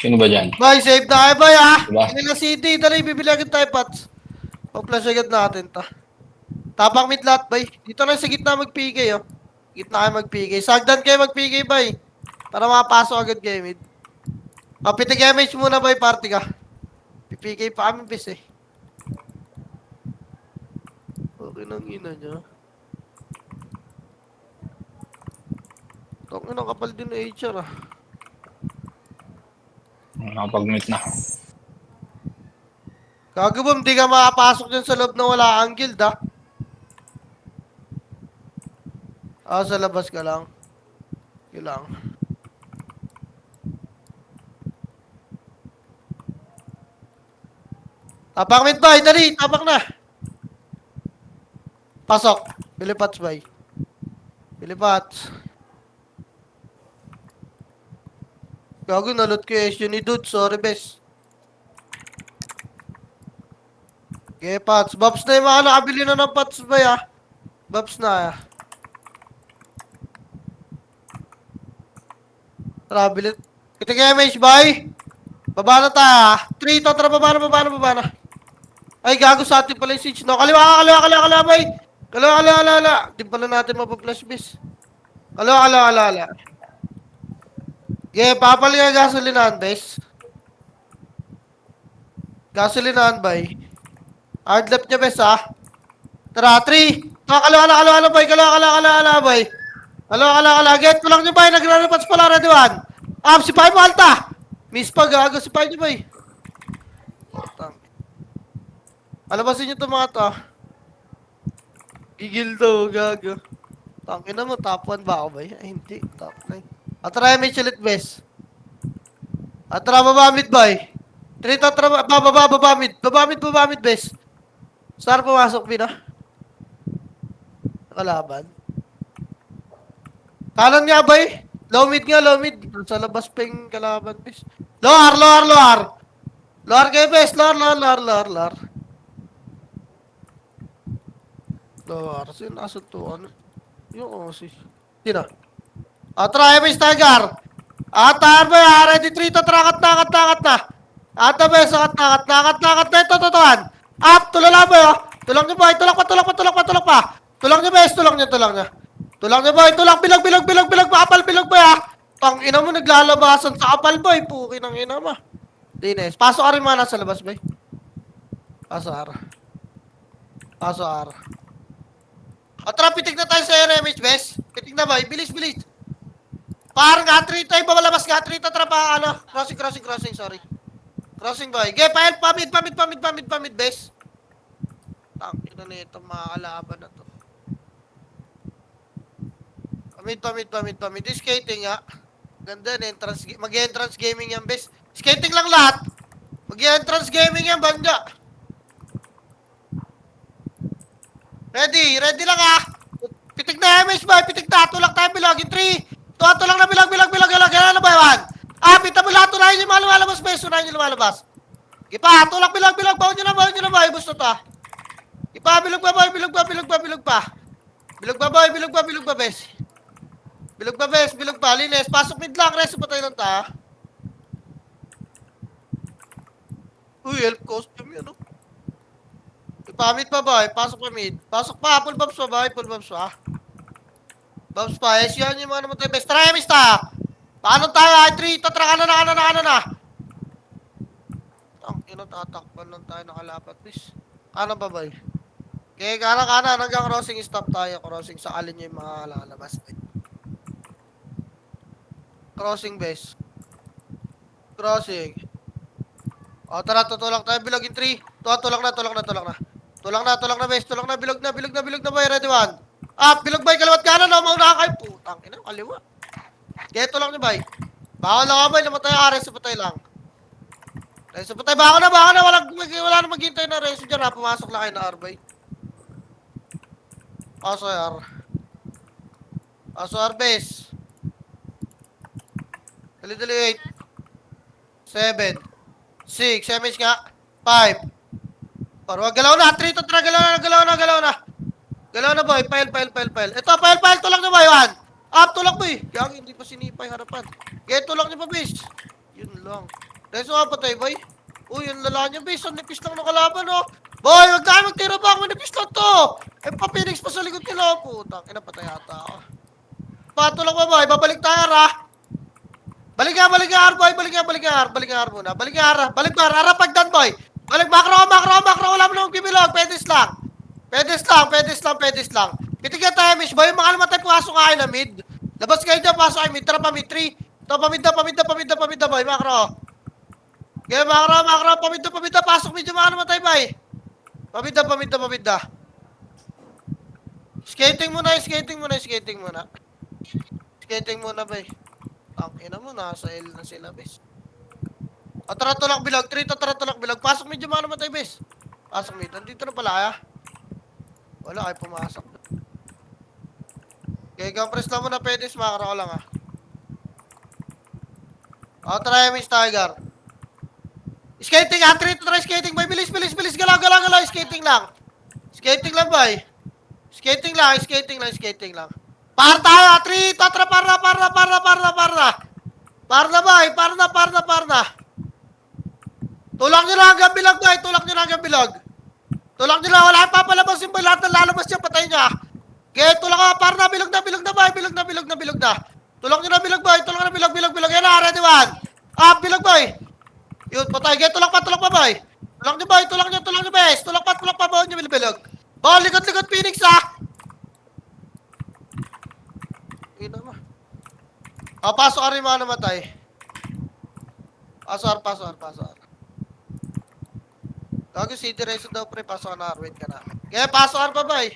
Sino ba dyan? Boy, save na kayo, boy, ha? Diba? Manila City, dali, bibili agad tayo, Pats. O-flash agad natin, ta. Tapang mid lahat, boy. Dito lang sa gitna mag-PK, oh. Gitna kayo mag-PK. Sagdan kayo mag-PK, boy. Para makapasok agad kayo, mid. O, pitig damage muna, boy, party ka. PPK pa kami, bis, eh. Okay nang ina niya. Tong ina, kapal din na HR, ah. Nakapag-meet na. Gagawin, di ka makapasok dyan sa loob na wala kang guild, ah. Ah, sa labas ka lang. Yun lang. Tapang mid, boy, dali, tapang na. Pasok. Bilipats, boy. Bilipats. Gago, nalot ko yung ni dude. Sorry, bes. Okay, Pats. Babs na yung mga nakabili na ng Pats ba ya? Babs na, ah. Tara, bilit. Kita kaya damage, boy. Baba na tayo, ah. 3, to, tara, baba na, baba na, baba na. Ay, gago sa atin pala yung siege, no? Kaliwa ka, kaliwa, kaliwa, kaliwa, boy. Kaliwa, kaliwa, kaliwa, kaliwa. Di pala natin mapaplush, bis. Kaliwa, kaliwa, kaliwa, kaliwa. Okay, papal nga gasolinahan, bes. Gasolinahan, boy. Hard left niya, bes, ah. Tara, 3. Kaliwa, boy. Kaliwa, boy. Kaliwa. Get ko lang niyo, boy. Nagra-repots pala, ready one. Si Pai mo, alta. Miss pa, gago si Pai niyo, boy. Tang. Alabasin niyo itong mga to, ah. Gigil daw, gago. Tangin na mo, top 1 ba ako, boy? Ay, hindi. Top 9. Atara, may chilit, bes. Atara, baba mid, boy. 3, atara, baba mid. Baba mid, bes. Saan pumasok, Pina? Kalaban. Kanan nga, boy. Low mid nga, low mid. Sa labas pa yung kalaban, bes. Lower. Lower kayo, bes. Lower. Lower. Sino nasa to? Ano? Yung si... Sino? Try, bes, Tiger. Tahan, boy. Ready, 3 to. Trakat na. Ata, bes. Akat na. Ito, tutuan. Up, tulala, boy, oh. Tulang niyo, boy. Tulak pa. Tulang niyo, bes. Tulang niyo, boy. Bilag pa. Apal, bilag, boy, ah. Tang ina mo, naglalabasan sa apal, boy. Puki ng ina mo. Dines. Pasok ka rin mga nasa labas, boy. Pasok, R. Tara, pitik na tayo sa RMH, bes. Pitik na, boy. Bilis. Parang G3 tayo, babalabas G3 tara pa, ano. Crossing, sorry. Crossing, boy. Okay, pamid, bes. Tang ina na ito, mga kalaban na to. Pamid. Skating, ha. Ganda na entrance, mag-entrance gaming yan, bes. Skating lang lahat. Mag-entrance gaming yan, banda. Ready lang, ha. Pitik na MH, boy. Pitik na. Tulak tayo bilog. In 3. Tulak na bilog. Gano'n na ba yun? Pita mo lahat. Tunahin nyo lumalabas, bes. Ipa, tulak bilog. Bawon nyo na, boy. Gusto ta. Ipa, bilog pa, boy. Bilog pa, bes. Bilog pa. Lines. Pasok mid lang. Reso pa tayo ng ta. Uy, help costume yun, no? Ipamid pa, boy. Pasok pa mid. Pasok pa. Full bumps pa, boy. Bumps pa. Yan yung mga naman tayo, bes. Try, mista. Paano tayo? 3. Tatra, kanan na. Ang ina, tatakpan lang tayo nakalapat, bes. Kanan pa, boy. Okay, kanan. Hanggang crossing, stop tayo. Crossing, sa alin yung mga lalabas, boy. Crossing, bes. Crossing. Tara, tutulak tayo. Bilog in 3. Tulak na, bes. Tulak na, bilog na, boy. Ready, one. Bilog, boy. Kaliwat kanan, no? Mauna kayo. Putang ina, kaliwa. Kaya tulak niyo, boy. Bawal lang, boy. Namatay ka, reso patay lang. Baka na. Wala na maghintay na reso dyan, ha. Pumasok lang kayo na R, boy. Paso, R, base. Dali, 8. 7. 6. MH nga. 5. Parang galaw na. 3 to 3. Galaw na, boy. Pile. Ito, pile. Tulak na, boy. 1. Tulak, boy. Yang, hindi pa sinipay harapan. Tulak niyo pa, bis. Yun lang. Reso nga patay, boy. Uy, yung lala niya, base. Ang nipis lang ng kalaban, oh. Boy, wag tayo magtira ba? Manipis lang to. Eh, pa-Phoenix pa sa likod nila. Putang, inapatay ata ako. Pato lang ba, boy? Babalik tayo, ha? Balik nga, boy. Balik nga, muna. Balik nga, Balik nga, harap pagdan, boy. Balik, makro. Wala mo nang gibilog. Pedes lang. Pitigyan tayo, miss. Boy, mga naman tayo pumasok nga kayo na mid. Labas kayo dyan, pasok kayo mid. Tara pa, mid 3. Ito, pamida, boy. Makro. Okay, makro. Pamida. Pasok medyo mga naman tayo, boy. Pamida. Skating muna. Skating muna, boy. Tangina mo, nasa L na sila, bes. Tara, tulak bilog. 3 to, tara, tulak bilog. Pasok medyo mga naman tayo, bes. Pasok medyo. Nandito na pala, ha? Wala kayo pumasok. Okay, compress lang muna, pedis. Makara ko lang, ha? Try Miss Tiger. Skating, ha? 3 to, try skating, boy. Bilis. Galaw. Skating lang, boy. Skating lang. Par tayo, 3 to, tara, par na. Par na. Tulak nyo lang hanggang bilog, boy. Tulak nyo lang, wala kang papalabas yung boy. Lahat ng lalabas niya, patay niya. Okay, tulak ka, par na, bilog na, boy. Bilog na. Tulak nyo na, bilog, boy. Yan na, ready one. Bilog, boy. Yun, patay. Okay, tulak pa, boy. Tulak nyo, boy. Tulak nyo, bes. Tulak pa, boy. Nyo, bilog. Boy, likod, Phoenix, ha. Ina mo. Pasok ka rin mga namatay. Pasok. Gago, city race daw, pre. Pasok ka na, wait ka na. Okay, pasok ka pa, boy.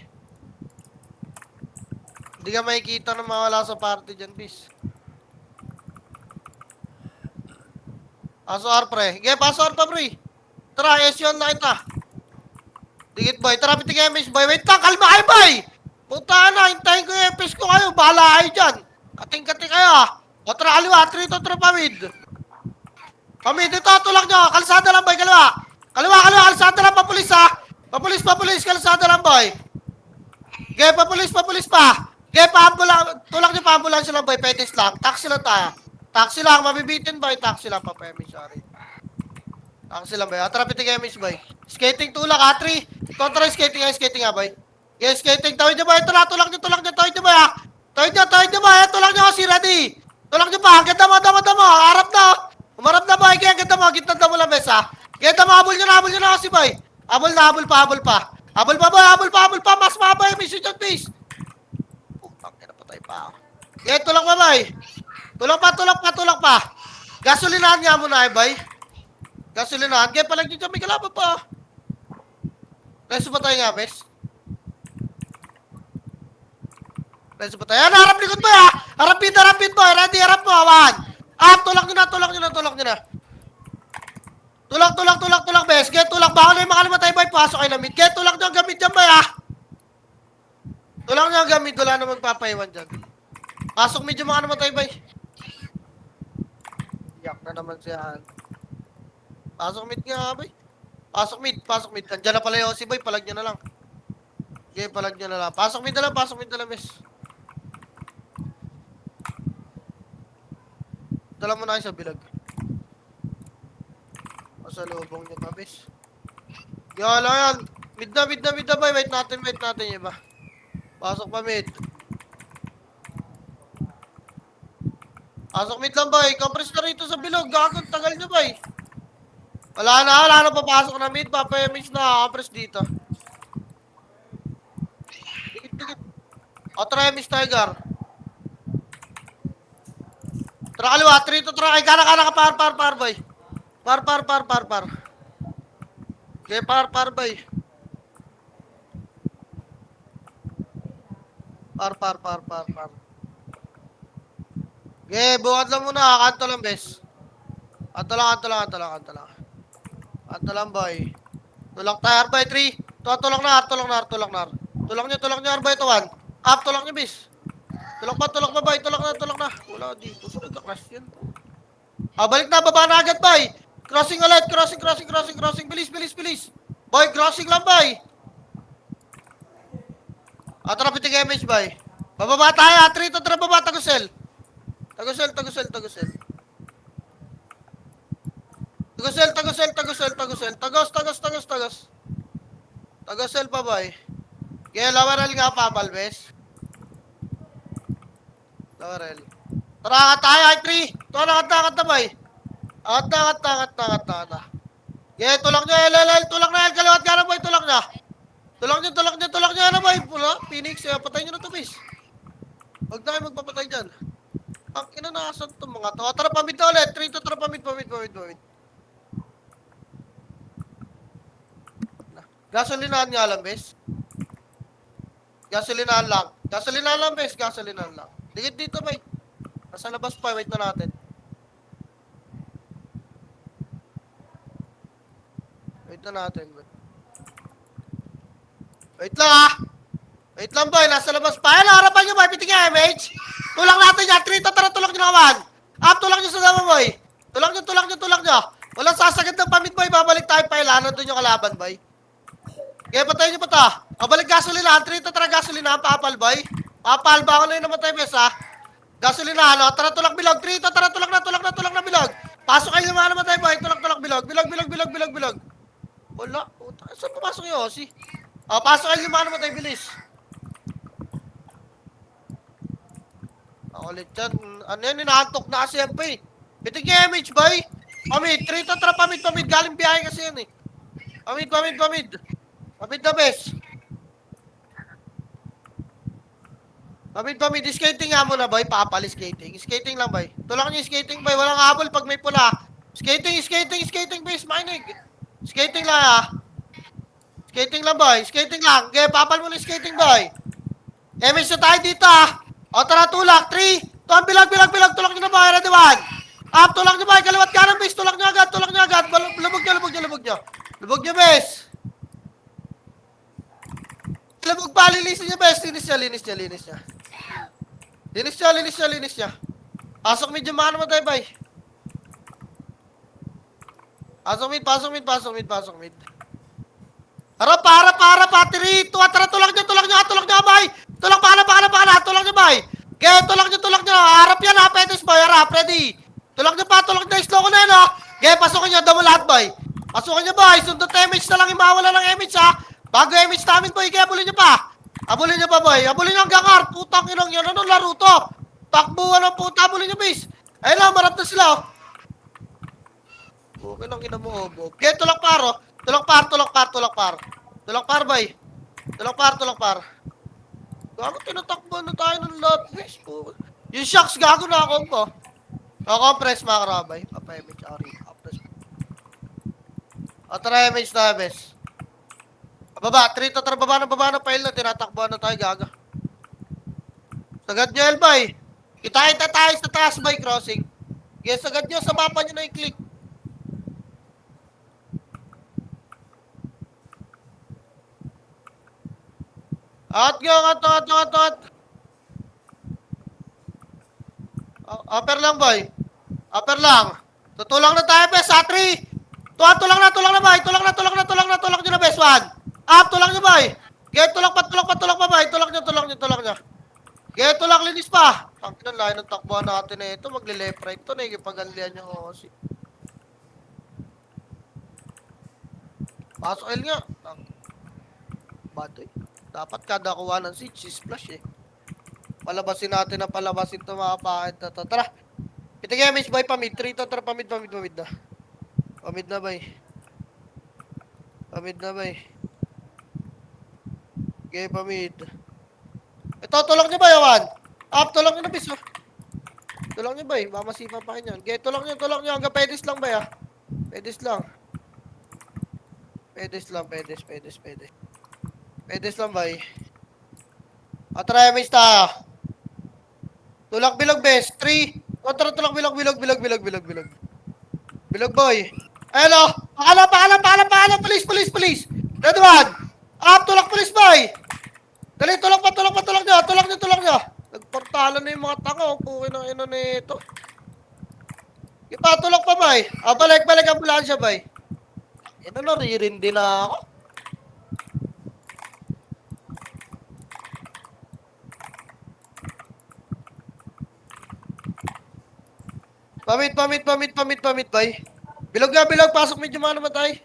Hindi ka makikita na mawala sa party dyan, bis. Pasok, pre. Okay, pasok pa, pre. Tara, S1 na kita. Digit, boy. Tara, pitigay, miss, boy. Wait lang, kalma kayo, boy. Puta na, hintayin ko yung FS ko kayo. Bahala kayo dyan. Kating-kating kayo, ha. Tara, kaliwa. 3 to, tara, pamid. Pamid, ito, tulak nyo. Kalsada lang, boy. Kaliwa. Kalsada lang, papulis, ha. Papulis. Kalsada lang, boy. Okay, papulis pa. Okay, tulak nyo, pa-ambulansya lang, boy. Pedis lang. Taxi lang tayo. Taxi lang, mabibitin, boy. Taxi lang, papemi, sorry. Taxi lang, boy. Tara, pitigay, miss, boy. Skating, tulak, ha. 3. Kontra skating, ha, boy. Yes, skating. Tawid nyo ba? Tulak nyo. Tawid nyo ba, ha? Tawid nyo ba? Tulak nyo kasi ready. Tulak nyo pa. Ganda mo. Harap na. Umarap na, boy. Kaya ganda mo. Gitna mo lang, bes, ha? Ganda mo. Habol nyo na kasi, boy. Habol pa. Habol pa. Mas mabay. Mission dyan, please. Putang, napatay pa ako. Okay, tulak pa, boy. Tulak pa. Gasolinahan nga muna, boy. Gasolinahan. Kaya palag nyo dyan. May kalaban pa. Reso pa tayo nga, bes. Reso pa tayo. Yan, harap likod mo, ha. Harap pin, boy. Ready, harap mo, awan. Tulak nyo na. Tulak, bes. Get, tulak. Baka na yung makalimatay, boy. Pasok kayo na mid. Get, tulak nyo ang gamit dyan, boy, ha. Tulak nyo ang gamit. Wala na magpapaiwan dyan. Pasok medyo makalimatay, boy. Yak na naman siya. Pasok mid nga, boy. Pasok mid. Andiyan na pala yung si boy. Palag nyo na lang. Okay, palag nyo na lang. Pasok mid na lang, bes. Dala mo na kayo sa bilag. Pasalubong nyo pa, bes. Yan. Mid na, boy. Wait natin yung iba. Pasok pa mid. Pasok mid lang, boy. Compress na rito sa bilog. Gagod, tagal nyo, boy. Wala na papasok na mid. Papayamiss na. Compress dito. Dikit. Try Miss Tiger. Tara kaliwa, 3 to try. Kana ka, par, boy. Par. Okay, par, boy. Par. Okay, bukat lang muna. Kanto lang, bes. Kanto lang, boy. Tulak tayo, boy. 3. Tulak na. Tulak nyo, boy. Ito, 1. Up, tulak nyo, bes. Tulak pa, boy. Tulak na. Wala dito. So, nagka-crash yun. Balik na. Baba na agad, boy. Crossing ulit. Crossing. Bilis. Boy, crossing lang, boy. Tara, pitig image, boy. Bababa tayo. 3 to tara, baba. Tagusel. Tagosel. Tagosel pa, boy. Kaya lawaral nga pa, Balbes. Lawaral. Tara, angat tayo, I3. Ito, angat na, boy. Angat na. Kaya, tulak nyo, LLL. Tulak na, kaliwat ka na, boy. Tulak nyo, ano, boy. Pula, Phoenix, patay nyo na to, bis. Huwag na kayo magpapatay dyan. Ang ina nakasan itong mga to. Tara, pamid na ulit. 3 to, tara, pamid. Gasolinahan nga lang, bes. Gasolinahan lang, bes. Gasolinahan lang. Dikit dito, bay. Nasa labas pa, wait na natin. Wait bay. Wait lang, boy. Nasa labas pa. Ayan, harapan nyo, boy. Piting nga, MH. Tulak natin yan. 3 to, tara, tulak nyo naman. Up, tulak nyo sa dama, boy. Tulak nyo. Walang sasagad ng pamid, boy. Babalik tayo pa ilan. Nandun yung kalaban, boy. Kaya patayin nyo pa to. Babalik gasolinahan. 3 to, tara, gasolinahan. Papal, boy. Papal, baka na yun namatay, bes, ha. Gasolinahan, o. Tara, tulak bilog. 3 to, tara, tulak na bilog. Pasok kayo naman namatay, boy. Tulak bilog. Bilog. Wala. Saan pumasok yung Osi? O, pasok kayo naman namatay, bilis. Ulit dyan. Ano yan, inaantok na kasi yan pa eh. Bitig yung MH, boy. Pamid, 3 to, tara, pamid. Galing biyahe kasi yan eh. Pamid. Pamid na, bes. Pamid. Skating nga muna, boy. Papali skating. Skating lang, boy. Tulak niyo skating, boy. Walang habol pag may pula. Skating, bes. Mainig. Skating lang, ha. Skating lang, boy. Skating lang. Okay, papal mo na skating, boy. MH na tayo dito, ha. O, tara, tulak. 3. Tuwan, bilag. Tulak nyo na, boy. Ready, 1. Up, tulak nyo, boy. Kaliwat kanan, bes. Tulak nyo agad. Lubog nyo, bes. Lubog pa. Linisin nyo, bes. Linis niya. Pasok mid yung mga naman tayo, boy. Pasok mid. Harap, battery. Tara, tulak nyo, boy. Tulak, pakala. Tulak nyo, boy. Okay, tulak nyo. Harap yan, ha. Petis, boy. Harap, ready. Tulak nyo, slow ko na yun, ha. Okay, pasukin nyo, damo lahat, boy. Pasukin nyo, boy. Sundot MH na lang yung mawala ng MH, ha. Bago MH namin, boy. Kaya abulin nyo pa. Boy. Abulin nyo hanggang R. Putang inong yun. Ano, laro to? Takbuhan ng puta. Abulin nyo, bis. Ayun lang, marap na sila, oh. Okay lang, ina mo, oh. Okay, tulak par, oh. Tulak par, boy. Tulak par. Gago, tinatakbo na tayo ng lot, bis. Yung shocks, gago na akong ko. Compress, mga karabay. Papa-image, compress. O, tara, image na, bes. Baba, 3 to, tara, baba na, file na. Tinatakbuhan na tayo, gaga. Sagad nyo, Elboy. Kita tayo sa taas, boy, crossing. Yes, sagad nyo, sa mapa nyo na i-click. Angat. Upper lang, boy. Upper lang. Tutulang na tayo, bes. 3. Tulang na, boy. Tulak nyo na, bes. 1. Up, tulak nyo, boy. Get, tulak pa, boy. Tulak nyo. Get, tulak, linis pa. Ang kinalain ng takbuhan natin na ito. Magle-left right to. Nagipagalian nyo ako kasi. Pasok L nga. Badoy. Dapat kada kuha ng siege, splash eh. Palabasin natin ito mga paket na to. Tara. Itigay, miss boy, pamid. 3 to, tara, pamid na. Pamid na, boy. Okay, pamid. Ito, tulak nyo ba, Yawan? Up, tulak nyo na, bis, oh. Tulak nyo, boy. Mamasipan pa kayo yan. Okay, tulak nyo. Hanggang pedis lang, boy, ah. Pedis lang, boy. Try, miss tayo. Tulak bilog, bes. 3. Tara, tulak bilog. Bilog, boy. Ayan, oh. Pakalam. Police. Red 1. Up, tulak, police, boy. Dali, tulak nyo. Nagportalan na yung mga tanga. Pukin ang ino na ito. Ipatulak pa, boy. Balik ambulansya, boy. Ito na, ririndi na ako. Pamit, boy. Bilog nga, bilog. Pasok medyo mga namatay.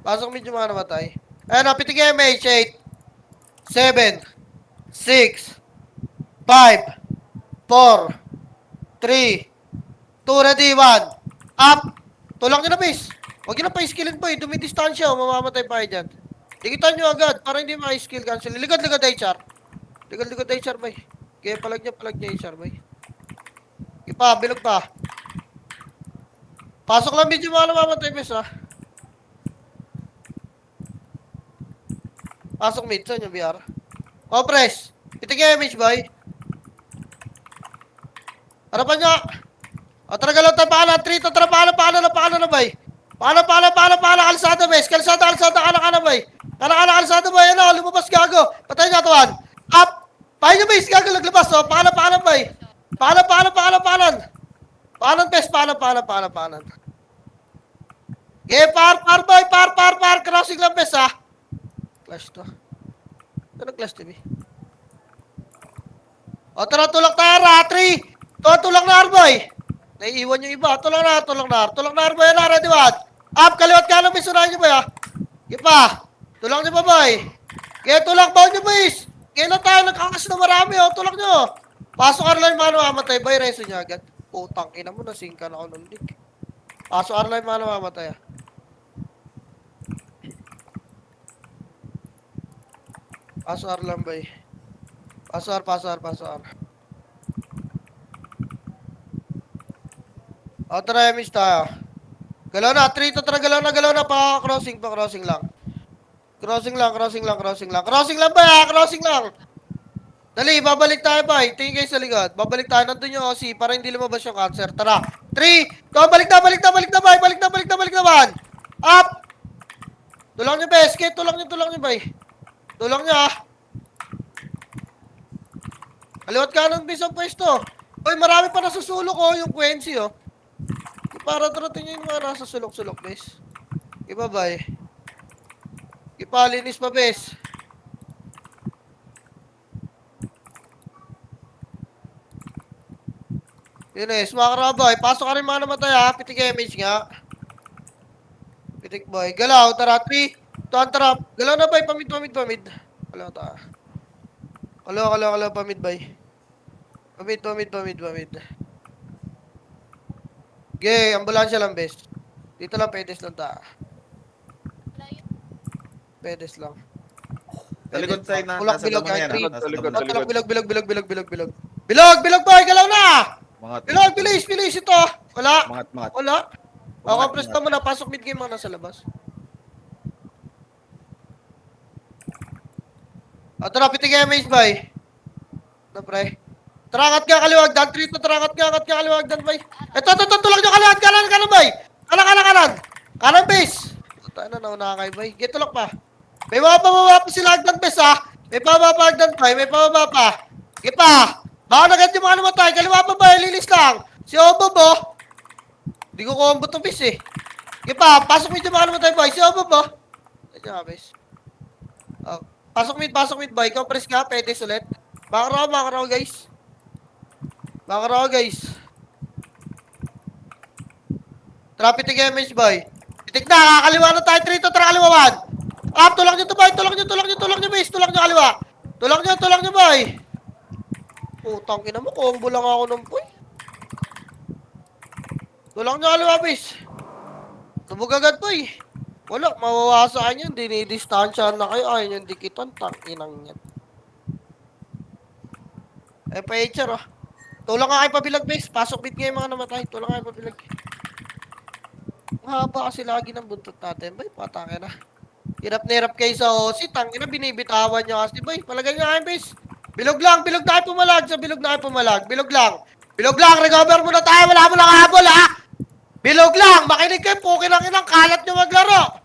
Pasok medyo mga namatay. Ayan o, pitig MH. 8, 7, 6, 5, 4, 3, 2, ready, 1. Up! Tulak nyo na, base. Huwag nyo na pa-skillin po eh. Dumidistansya o, mamamatay pa kayo dyan. Dikitan nyo agad para hindi ma-skill cancel. Ligad-ligad HR. Ligad-ligad HR, bay. Kaya palag niya HR, bay. Ipa, bilog pa. Pasok lang medyo mga namamatay, base ha. Pasok mid, saan yung BR? Compress. Pitig image, bay. Harapan nyo. O, tara galaw tayo, paala. 3, tara, paala na, bay. Paala, kalsada, bes. Kalsada, kanan, bay. Kalsada, bay. Ano, lumabas, gago. Patay nyo, tuwan. Up! Pahay nyo, bes, gago, naglabas, o. Paala, bay. Paalan. Paalan, bes, paalan. Okay, bay, par. Crossing lang, bes, ha. Clash to. Ito nag-clash, TV. O, tara, tulak tayo, ra. 3. Tulak na, Arboy. Naiiwan yung iba. Tulak na, Arboy. Yan na, ready, one. Up, kaliwat ka lang, bes. Unahin nyo, bay, ha. Ipa. Tulak nyo ba, bay? Kaya tulak, bawal nyo, bes. Kailan tayo nagkakas na marami, o. Tulak nyo. Pasok Arline, mano, mamatay. Bay, reso niya agad. Putang ina mo, nasingka na ako ng leak. Pasok Arline, mano, mamatay, ha. Pasok Arline, bay. Pasok. O, tara, miss tayo. Galaw na, 3 to tara, galaw na, pa-crossing lang. Crossing lang, ba, crossing lang. Dali, babalik tayo, ba? Tingin kayo sa likod. Babalik tayo, nandun yung OC, para hindi lumabas yung cancer. Tara, 3, go, balik na, ba? Up! Tulang nyo, bes, tulang nyo, bay. Tulang nyo, ha. Kaliwat ka ng bis ang pwesto. Uy, marami pa nasa sulok, oh, yung Quincy, oh. Para tarating nyo yung mga nasa sulok-sulok, bes. Iba, bay. Ipalinis pa, bes. Yun eh, smakara, boy. Pasok ka rin mga namatay, ha. Pitik image nga. Pitik, boy. Galaw, tara, 3. Tuan, tara. Galaw na, boy. Pamid. Galaw, tara. Galaw, pamid, boy. Pamid. Okay, ambulansya lang, bes. Dito lang, pedes lang, ta. Pedes lang. Sa likod side na, Kulak nasa bilog, damang yan. three. Nasa damang. Bilog. Bilog, boy. Galaw na! Mga Bilog, bilis ito. Wala. Mangat. Ako, presto mo na. Pasok mid-game mga nasa labas. O, tara, pitig MH, boy. Ano, pre? Tarakat ka, kaliwagdan. 3 to, tarakat ka, kaliwagdan, boy. Ito, tulak nyo, kaliwag, kanan, boy. Kanan. Kanan, base. Tayo na, nauna kay, boy. Get, tulak pa. May mababa pa sila agdan, base, ha. May pababa agdan, boy. May pababa pa. Get pa. Baka na ganyan mga namatay. Kaliwa pa, boy. Lilis lang. Si Obob, oh. Hindi ko combo to, base, eh. Get pa. Pasok medyo mga namatay, boy. Si Obob, oh. Ganyan nga, base. Oh. Pasok mid, boy. Compress ka, pedes ulit. Baka raw, guys. Traffic damage, boy. Pitik na, kakaliwa na tayo. 3 to, tara kaliwa 1. Up, tulak nyo to, boy. Tulak nyo, base. Tulak nyo, kaliwa. Tulak nyo, boy. Putang ina mo, combo lang ako ng boy. Tulak nyo, kaliwa, base. Tubog agad, boy. Wala, mawawasaan yun. Dinidistansyahan na kayo. Ayun yung dikitan. Tanginang yan. Pa HR, oh. Tulak nga kayo pabilag, base. Pasok bit ngayon mga namatay. Tulak nga kayo pabilag. Ang haba kasi lagi ng buntot natin, bay. Patangin na. Hirap na hirap kayo sa OC. Tangin na, binibitawan nyo kasi, bay. Palagay nyo kayo, base. Bilog na kayo pumalag. Bilog lang. Recover muna tayo. Wala mo lang habol, ha. Bilog lang. Makinig kayo. Pukin ang inang kalat nyo maglaro.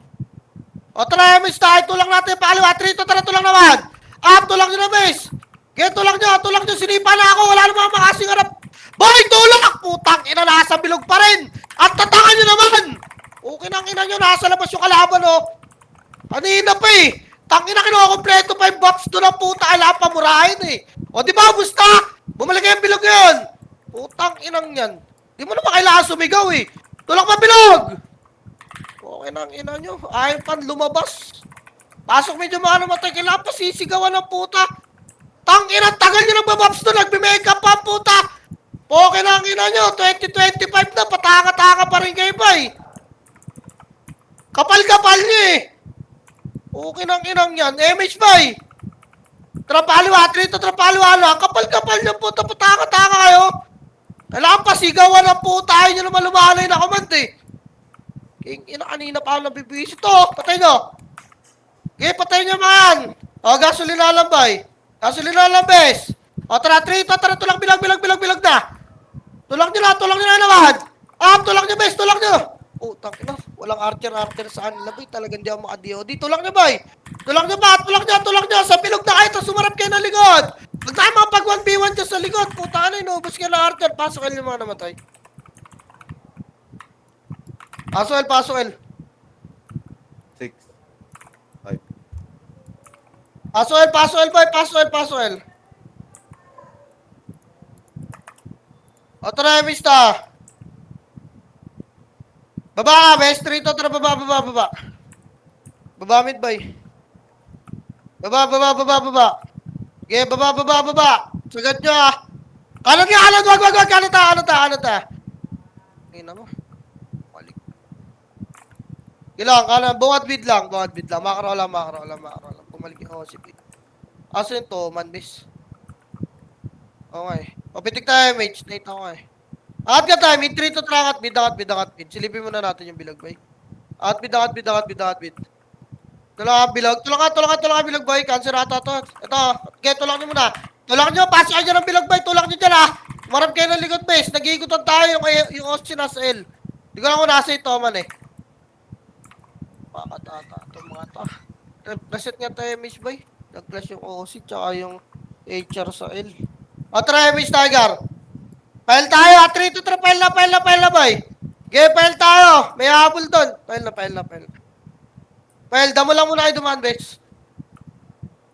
O, try mo tayo. Tulak natin. Pakaliwa. 3 to, tara. Tulak naman. Up. Tulak nyo na, base. Kaya tulak nyo, sinipa na ako, wala namang makasing harap. Boy, tulak! Putang ina, nasa bilog pa rin! At tatangan nyo naman! Okay nang ina nyo, nasa labas yung kalaban, oh. Kanina pa, eh. Tangina, kinukompleto pa yung buffs doon ang puta, kailangan pamurahin, eh. O, di ba, gusta? Bumalik yung bilog yun. Putang inang yan. Di mo naman kailangan sumigaw eh. Tulak pa bilog! Okay nang ina nyo. Ayaw pan lumabas. Pasok medyo mga namatay. Kailangan pa sisigawan ng puta. Tang ina, tagal nyo nagbababs to. Nagbe-makeup pa ang puta. Okay nang ina nyo. 2025 na. Pataka-taka pa rin kayo ba eh. Kapal-kapal nyo eh. Okay nang inang yan. MH ba eh. Trapaliwa, trito trapaliwala. Kapal-kapal nyo puta. Pataka-taka kayo. Kailangan pa sigawan ng puta. Ayaw nyo naman lumalay na command eh. King ina, kanina pa ako nabibisit to. Patay nyo. Okay, patay nyo man. O, gasolina lambay. Gasolina lambes. O, tara, trito, tara, tulak, bilag na. Tulak nyo na naman. Tulak nyo, bes, tulak nyo. Tang ina, walang archer sa kanila, boy. Talagang di ako maka-DOD. Tulak nyo, boy. Tulak nyo. Sa bilog na kayo, tapos sumarap kayo ng likod. Huwag tayo makapag 1v1 dyan sa likod. Puta, ano, inubos kayo ng archer. Pasok kayo yung mga namatay. Pasok L. 6. 5. Pasok L, boy. Pasok L. O, tara, mista. Baba, best trito, tara, baba. Baba, mid, boy. Baba. Okay, baba. Sagad nyo, ah. Kanan, wag, kanan ta. Ina mo. Balik. Gilang, kanan, bawat bid lang. Makro lang. Bumalik yung OCP. Aso yun to, man, bis. Okay. Pitik tayo, mage. Nate ako eh. Angat ka tayo, mid 3 to trakat, mid. Silipin muna natin yung bilag, boy. Angat, mid. Tulak ka, bilag, boy. Cancer ata to. Ito, okay, tulak nyo muna. Tulak nyo, pasok kayo dyan ng bilag, boy. Tulak nyo dyan, ah. Marap kayo ng likod, base. Nag-iigutan tayo yung Austin nasa L. Di ko lang kung nasa ito, man, eh. Pakatata, ito mga to. Reset nga tayo, miss, boy. Nag-flash yung OC, tsaka yung HR sa L. O, try, miss, Tiger. Pile tayo, 3 to 3, pile na, boy. Okay, pile tayo. May habol doon. Pile na. Pile, damo lang muna kayo dumaan, bes.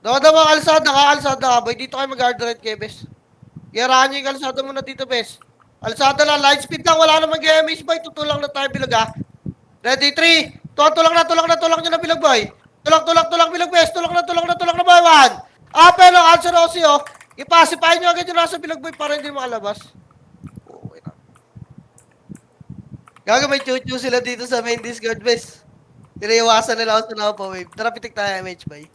Damo, kalsada ka, boy. Dito kayo mag-hard right kayo, bes. Girahan nyo yung kalsada muna dito, bes. Kalsada lang, light speed lang. Wala namang GMH, boy. Tutulang na tayo, bilag, ha. Ready, 3. Tulak nyo na, bilag, boy. Tulak, bilag, bes. Tulak na, boy. 1. Pero, answer OC, oh. Ipasipahin nyo agad yung nasa bilag, boy, para hindi makalabas. Okay na. Gaga, may chuchu sila dito sa main Discord, bes. Tiniiwasan nila ako sa nakapawave. Tara, pitik tayo, MH, boy.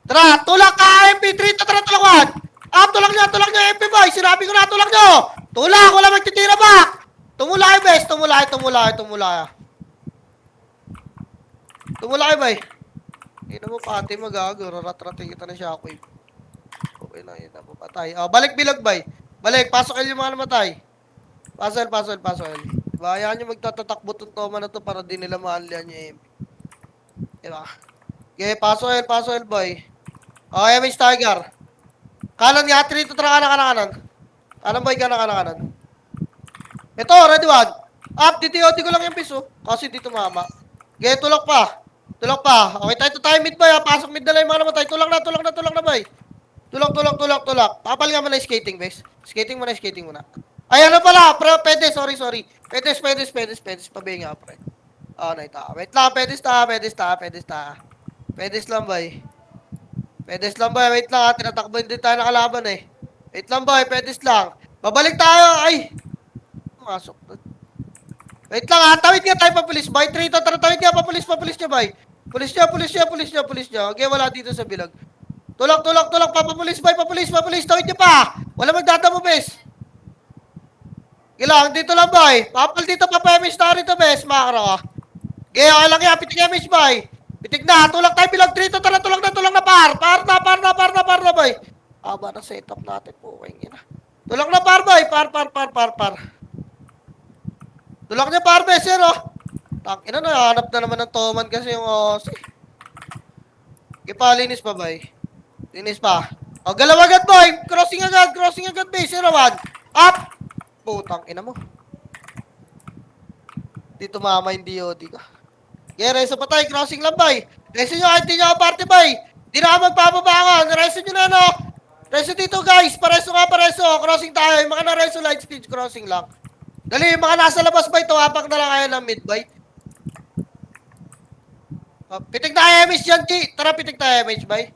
Tara, tulak ka, MP3, tara, tulak 1. Tulak nyo, MP, boy. Sinabi ko na, tulak nyo. Tulak, wala magtitira back. Tumula kayo, bes. Tumula kayo, boy. Hindi mo pati magago. Rarat-rating kita na shockwave. Okay na, yun na. Patay. Balik bilag, boy. Balik, pasok kayo yung mga namatay. Pasok. Diba, hayaan nyo magtatatakbo itong toma na to para di nila maalihan yung MP. Diba? Okay, pasok, boy. Okay, MH Tiger. Kanan nga, 3 to tara, kanan. Kanan, boy, kanan. Ito, ready, 1. DTOD ko lang yung piso. Kasi dito mama. Okay, tulak pa. Okay, tayo mid, boy. Pasok mid na lang yung mga namatay. Tulak na, boy. Tulak. Papal nga muna yung skating, bes. Skating muna. Ay, ano pala? Pwede, sorry. Pedes. Pabi nga, pre. Naita. Wait lang, pedes ta. Pedes lang, boy. Wait lang, ha. Tinatakbo din tayo na kalaban, eh. Wait lang, boy. Pedes lang. Babalik tayo. Ay. Masok. Wait lang, ha. Tawid nga tayo papulis, boy. Tawid nga, papulis nyo, boy. Pulis nyo. Okay, wala dito sa bilag. Tulak. Papulis, boy. Tawid nyo pa. Wala magdadamo, bes. Gilang, dito lang, boy. Papal dito, papayamish na rito, bes. Makro. Okay, lang yan. Pitik yamish, boy. Pitik na. Tulak tayo bilang 3. Tulak na, par. Par na, boy. Aba na setup natin po. Tulak na, par, boy. Par. Tulak niya, par, bes, yan, oh. Tangina na, hanap na naman ng toman kasi yung OC. Linis pa, boy. Linis pa. Galaw agad, boy. Crossing agad, base. 0-1. Up. Putang ina mo. Dito mama yung DOD ka. Reso pa tayo. Crossing lang, boy. Reso nyo kahit di nyo party, boy. Di na ka magpapabangon. Reso nyo na, no. Reso dito guys, pareso nga pareso. Crossing tayo. Yung mga na-reso light speed crossing lang. Dali, yung mga nasa labas ba ito, hapak na lang kayo ng mid bay. Pitik tayo MH dyan, Chi. Tara, pitik tayo MH bay.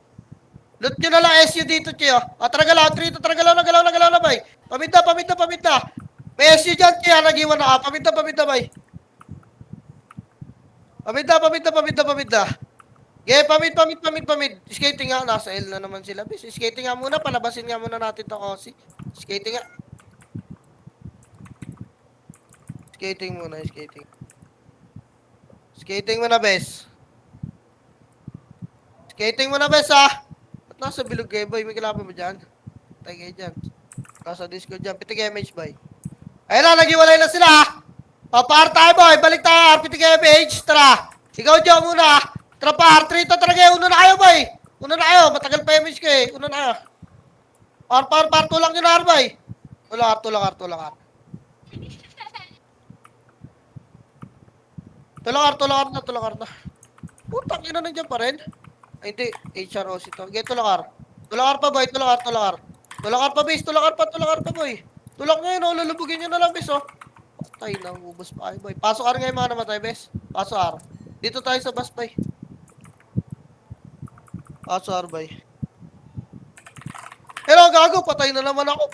Loot nyo na lang SU dito, Chi. Tara galaw, trito, tara galaw na bay. Paminta. May SU dyan, Chi. Nag-iwan na ka. Paminta bay. Paminta. Okay, pamid. Skating nga, nasa L na naman sila, bis. Skating nga muna, palabasin nga muna natin to kasi. Skating nga. Skating muna. Skating muna, bes. Ha. Ba't nasa bilog kayo, boy? May kalaban mo dyan? Tayo kayo dyan. Nasa Discord dyan. Pitik MH, boy. Ayun na, nag-iwalay na sila, ha. Papar tayo, boy. Balik tayo, pitik MH. Tara. Ikaw dyan muna, ha. Tara pa, R3 to, tara kayo. Una na kayo, boy. Matagal pa MH kayo, Una na kayo. Par. Tulang nyo na, boy. Tulang. Tulang na. Putang ina nandiyan pa rin. Ay, hindi. HROC to. Okay, tulakar. Tulakar pa, boy. Tulakar pa, bis. Tulakar pa, boy. Tulak nyo yun, lulubugin nyo na lang, bis, Patay na, ubos pa kayo, boy. Pasok ar ngayon mga namatay, bis. Pasok ar. Dito tayo sa bus, boy. Pasok ar, boy. Hello, gago. Patay na naman ako.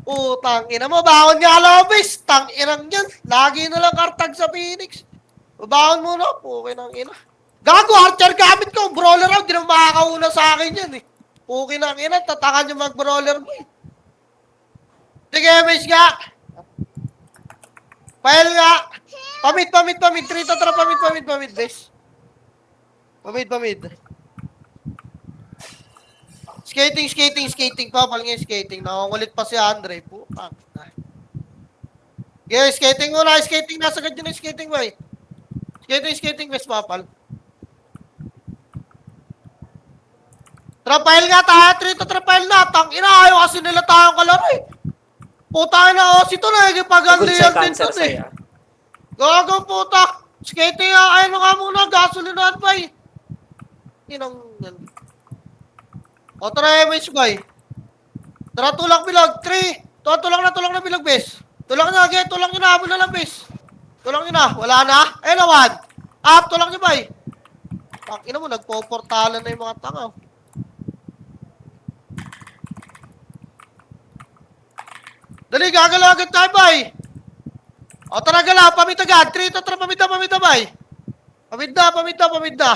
Putang ina mo. Baon nga lang, bis. Tang inang yan. Lagi na lang kartag sa Phoenix. Babaon muna. Pukin ang ina. Gago, archer gamit ko. Brawler out. Di na makakauna sa akin yan, Pukin ang ina. Tatakan yung mag-brawler mo, Sige, miss nga. File nga. Pamid. Trito, tara, pamid, bes. Pamid. Skating pa. Paling skating. Nakangulit pa si Andre. Putang ina. Okay, skating muna. Nasa ganyan yung skating, boy. Skating, bes, papal. Trapile nga tayo, Trito, trapile na. Tangina, ayaw kasi nila tayong kalaro, Puta na, si to na, Good pag-unli sa yan din cancer to, sa'yo. Gago, puta. Skating nga, ayaw na nga muna, gasolinahan pa, Inang, O, tara, MH, boy. Tara, tulak bilog, 3. Tulak na bilog, bes. Tulak nyo, okay, tulak nyo na, habol na lang, bes. Tulak nyo na, wala na. Ayun na, 1. Up, tulak nyo, boy. Tangina mo, nagpo-portalan na yung mga tanga, Dali, gagalaw agad tayo, boy. O, tara galaw, pamid agad. 3, tara, pamid na, boy. Pamid na.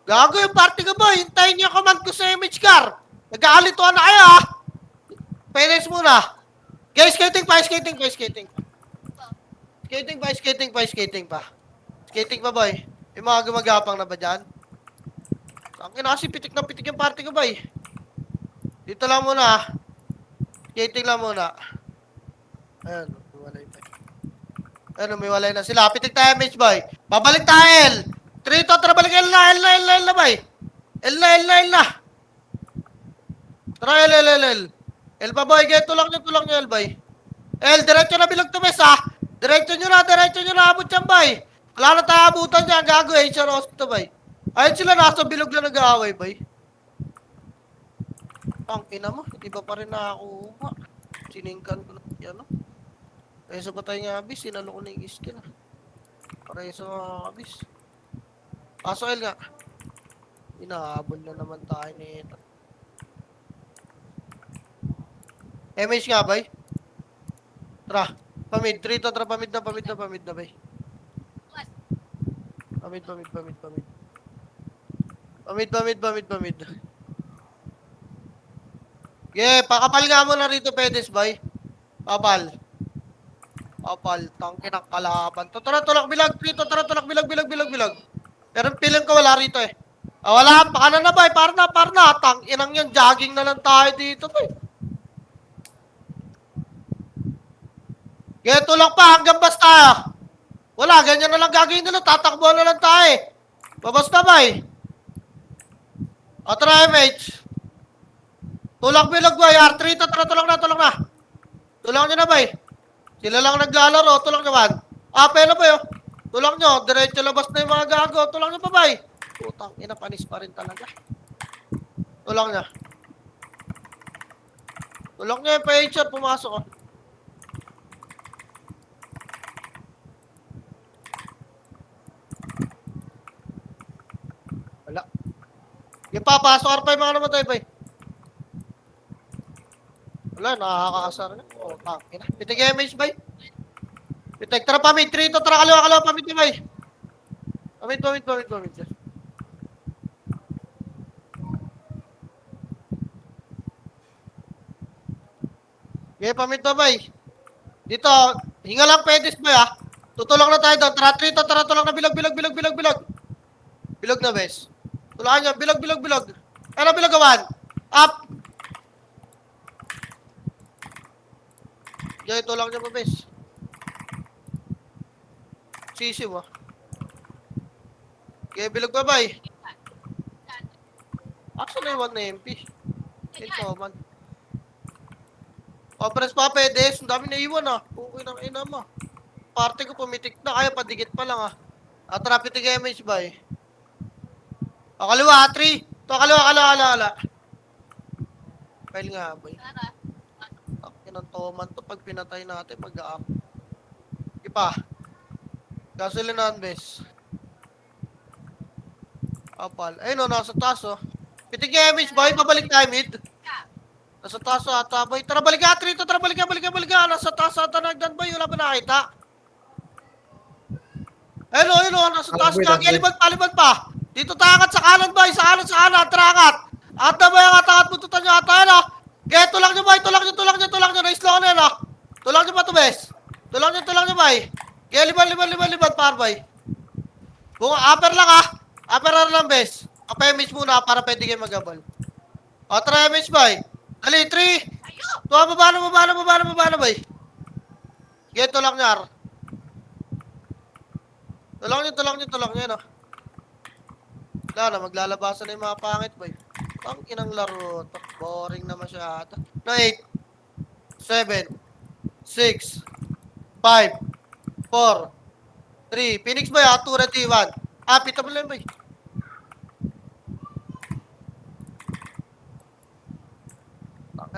Gago yung party ko, boy. Hintayin niyo ako mag sa image car. Nag-aalituan na kayo, ha. Penis muna. Guys, skating pa. Skating pa, boy. Yung mga gumagapang na ba dyan? Ang ina kasi pitik na pitik yung party ko, boy. Dito lang muna, ha. Skating lang muna. Ayan, umiwalay na sila. Pitik tayo, Mitch, boy. Babalik tayo, L. 3 to, tara, balik L na, boy. L na. Tara, L. L pa, boy. Kaya tulak nyo, L, boy. L, diretso na bilog to, mes, ha. Diretso nyo na, abot yan, boy. Wala na tayo abutan dyan, gago, HROS to, boy. Ayun sila, nasa bilog lang nag-aaway, boy. Ang ina mo, hindi ba pa rin nakakuha? Siningkan ko na yan, Pareso pa tayo nga, abis. Sinalo ko na yung skill, Pareso nga, abis. Paso, L nga. Inahabol na naman tayo nito. MH nga, bay. Tara. Pamid. 3 to, tara. Pamid na, bay. Pamid. Yeah, pakapal nga mo na rito, pedes, bay. Papal. Tangkin ang kalaban. Tara, tulak bilag. Rito, tara, tulak bilag. Pero feeling ko wala rito, wala. Baka na, bay. Para na. Tanginang yan. Jogging na lang tayo dito, bay. Yeah, tulak pa. Hanggang basta. Wala, ganyan na lang gagawin nila. Tatakbuhan na lang tayo, Babas na, bay. O, tara, MH. Tulak bilag, boy. R3 to, tara, tulak na. Tulak nyo na, bay. Sila lang naglalaro, tulak naman. Pela, boy, Tulak nyo, diretso labas na yung mga gago. Tulak nyo pa, bay. Putang ina, panis pa rin talaga. Tulak niya. Tulak niya yung pa-headshot, pumasok oh. Wala. Yung papasok ka pa yung mga namatay pa eh. Wala, nakakakasar na. Oh, tangina. Pitig MH bay. Pitig, tara pamit. 3 to, tara kaliwa, pamit niya bay. Pamit. Okay, pamit na bay. Dito, hinga lang pedis bay ah. Tutulak na tayo doon. Tara 3 to, tara tulak na bilog. Bilog na bes. Tulakan niya, bilog. Ano bilog gawan? Up! Diyan, tulak niya pa bes. Sisiw ah. Okay, bilog pa bay. Action na yung 1 na MP. Ito man. O, press pa pedes. Ang dami na iwan ah. Okay na ina mo. Parte ko pumitik na. Kaya padigit pa lang ah. At rapid damage bay. O, kaliwa, 3. To, kaliwa. Fail nga, boy. Takin ng toman to. Pag pinatay natin, mag-up. Ipa. Gasolinahan, bes. Apal. Ayun o, nasa taas o. Pitig damage, boy. Pabalik tayo, mid. Nasa taas ata, boy. Tara, balik ka, 3 to. Tara, balik ka. Nasa taas ata nagdan, boy. Wala ba nakita? Ayun o. Nasa taas ka. Libad pa. Dito taangat sa kanan, boy. Sa kanan. Tarangat. Ata, boy. Angat. Pututan nyo ata. Ano? Kaya tulak nyo, boy. Tulak nyo. Na-slow na yun, Tulak nyo pa to, bes. Tulak nyo, boy. Kaya libad, par, boy. Kung upper lang, Upper lang, bes. Apa-image muna para pwede kayo mag-abal. O, try image, boy. Dali, 3. Tuwa, baba na, boy. Kaya tulak nyo, ar. Tulak nyo, no? Wala na, maglalabasan na yung mga pangit, boy. Ang inang laro to. Boring na masyado. No, 8, 7, 6, 5, 4, 3. Phoenix, boy, 2 ready, 1. Pita mo lang, boy.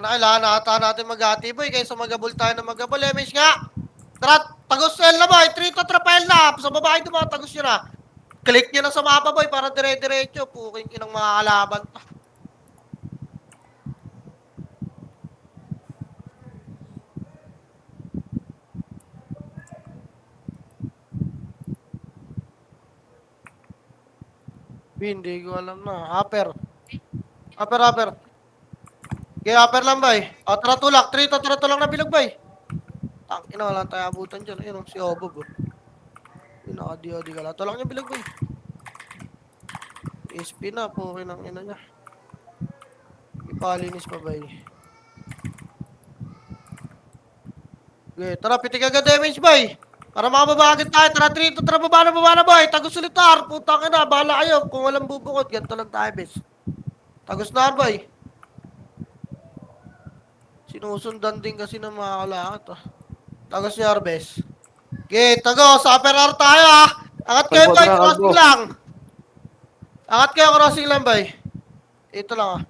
Kailangan ata natin mag-hati, boy. Kaysa mag-abol tayo na mag-abol. Emish nga. Tara, tagos na boy. 3 to trapel na. Sa babae ito mga tagos nyo na. Click nyo na sa mapa, boy. Para dire-diretso. Puking inang mga kalaban. Hindi ko alam na. Upper. Okay, upper lang, boy. O, tara tulak. 3 to, tara tulak na bilog, boy. Ina, wala tayo abutan dyan. Ayun, si Obob, Naka-DOD ka lang. Tulak niya bilog, boy. SP na, pukin ang ina niya. Ipalinis pa, boy. Okay, tara, pitik agad damage, boy. Para makababagin tayo. Tara, 3 to, tara, baba na, boy. Tagos ulitar. Putang ina, bahala kayo. Kung walang bubukot, ganito lang tayo, bes. Tagos na, boy. Sinusundan din kasi ng mga kalakat, Tagos niya, Arbes. Okay, tagos. Upper R tayo, Angat kayo, boy. Crossing lang, boy. Ito lang,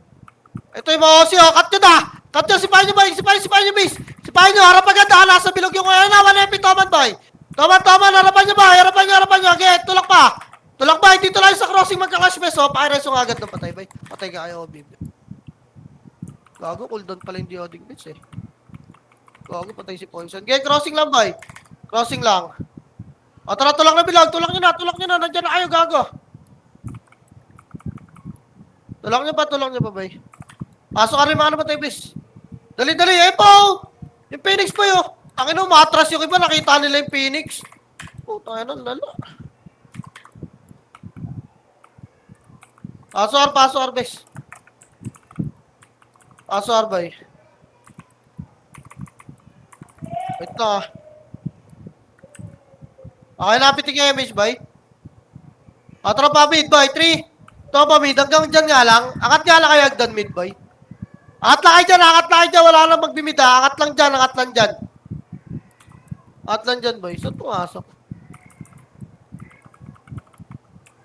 Ito yung mga osi, Cut nyo na. Cut nyo, sipahin nyo, boy. Sipahin nyo, bis. Sipahin nyo, harap agad, Nasa bilog yung ngayon, 1 MP, Toman, boy. Toman, harapan nyo, boy. Harapan nyo. Okay, tulak pa, dito lang sa crossing magka-clash, bes, Pakireso nga agad ng patay, boy. Patay ka kayo, Obib. Gago, cooldown pala yung deoding bits, Gago, patay si Poison. Okay, crossing lang, boy. Crossing lang. O, tara, tulak na bilog. Tulak nyo na. Nandiyan na kayo, gago. Tulak nyo pa, boy. Pasok ka rin mga namatay, bis. Dali, po! Yung Phoenix pa, Ang ino, matras yung iba. Nakita nila yung Phoenix. Putang ina, lala. Paso, bis. Paso, boy. Wait na, Okay, napitin yung image, boy. Tara pa, mid, boy. 3. Ito pa, mid. Hanggang dyan nga lang. Angat nga lang kayo hagdan, mid, boy. Angat lang kayo dyan. Wala lang magbimid, Angat lang dyan, boy. Saan pumasok?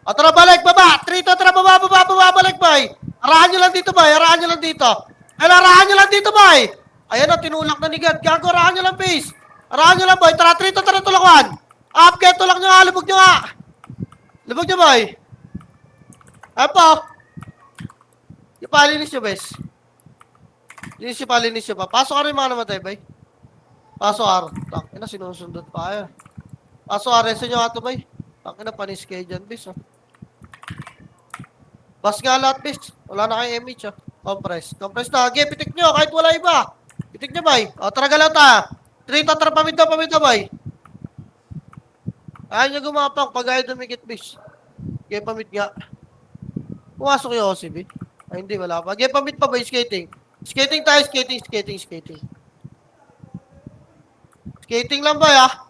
O tara, balik, baba. 3 to, tara, baba, balik, boy. Arahan nyo lang dito, boy. Arahan nyo lang dito. Ay, arahan nyo lang dito, boy. Ayan o, tinulak na ni God. Gago, arahan nyo lang, base. Arahan nyo lang, boy. Tara, 3 to, tara, tulakwan. Up, kaya tulak nyo nga, lubog nyo nga. Lubog nyo, boy. Ayan po. Yung palinis nyo, bes. Linis nyo pa. Pasok ka rin mga namatay, boy. Pasok ka rin. Tangina, sinusundot pa kaya. Pasok ka rin. Sa nyo nga ito, boy. Tangina, panis kayo dyan, bes. Oh. Bas nga lahat, bes. Wala na kayong MH, oh. Compress. Compress na. Okay, pitik nyo. Kahit wala iba. Pitik nyo, boy. O, tara galaw ta. 3 to, tara, pamit daw, boy. Ayaw nyo gumapang pag ayaw dumikit, bes. Okay, pamit nga. Pumasok yung OCB. Ay, hindi, wala pa. Okay, pamit pa, boy. Skating. Skating tayo, skating. Skating lang, boy, ah.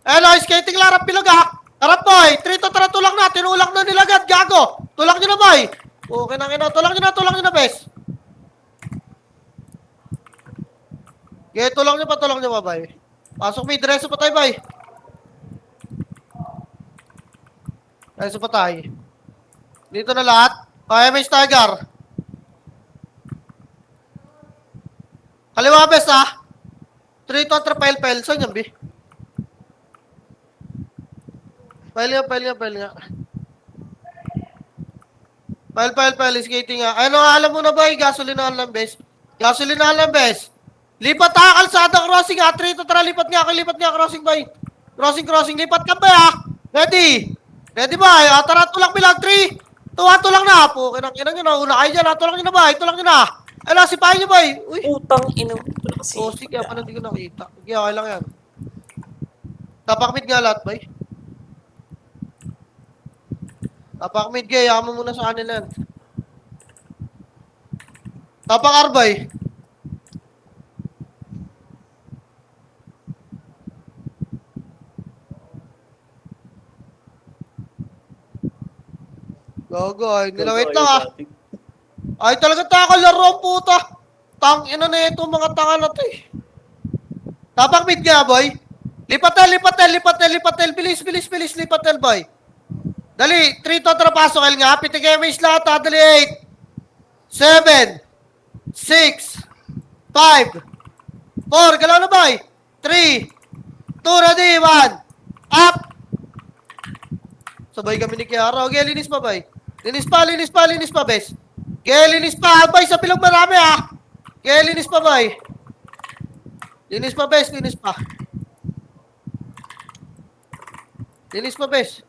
Hello, skating lang, harap bilog, ah. Harap, boy. 3 to, tara, tulak na. Tinulak na nilagad, gago. Tulak nyo na, boy. Okay na, tulak nyo na, bes. Okay, tulak nyo pa, boy. Pasok may diretso pa tayo, boy. Diretso pa tayo. Dito na lahat. Kaya may stagger. Kaliwa, bes, ah. 3 to, trapel. Saan yan, bi? Pile nga. Pile, skating nga. Ano, alam mo na ba, gasolinahan lang, bes. Lipat ha, kalsada crossing ha. 3 to, tara, lipat nga, crossing, boy. Crossing, lipat ka ba, ha? Ready, boy. Tara, tulak bilang 3. 2, tulak na. Po, kinang nyo, una kayo dyan, ha. Tulak nyo na, boy. Ano, sipahin nyo, boy. Uy. Utang ina mo. Oh, sige, pa hindi ko nakita. Sige, okay lang yan. Tapak-mid nga lahat, boy. Tapak-mid, gaya mo muna sa kanila yan. Tapak-ar, boy. Gago, ay. Nilawait lang, ah. Ay, talaga tayo laro, puta. Tangina na ito, mga tanga na to, eh. Tapak-mid nga, boy. Lipatel. Bilis, lipatel, boy. Dali, 3 to, tara, pasok, El nga. Pitigay mo lahat, ha. Dali, 8, 7, 6, 5, 4, galaw na, boy. 3, 2, ready, 1. Up. Sabay kami ni Kiara. Okay, linis pa, boy. Linis pa, bes. Okay, linis pa, boy. Sa pilog marami, ha. Okay, linis pa, boy. Linis pa, bes. Linis pa, bes.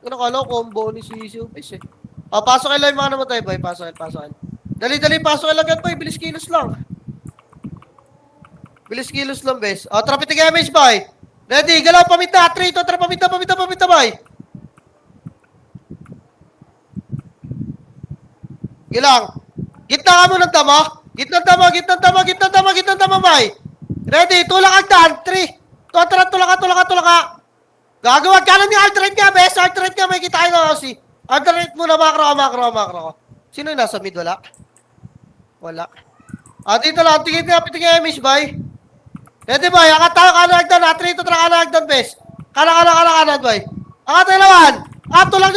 Nakala ko combo ni Sisiu, bes, eh. Pasok kayo lang yung mga namatay, boy. Pasok. Dali, pasok kayo lang yan, boy. Bilis kilos lang, bes. Trapit the damage, boy. Ready, galaw, pamita. 3 to, tara, pamita, boy. Gilang. Gitna ka mo ng tama. Gitna tama, boy. Ready, tulak agdan. 3. Tara, tulak ka. Gagawag ka lang ni alternate nga, bes. Alternate nga, may kita kayo na kasi. Alternate muna, makro. Sino yung nasa mid? Wala. Dito lang, tingin nga, pitingin image, boy. Ready, boy. Angat tayo, kanagdan, ha. 3 to, tara, kanagdan, bes. Kanan, boy. Angat tayo naman. Tulang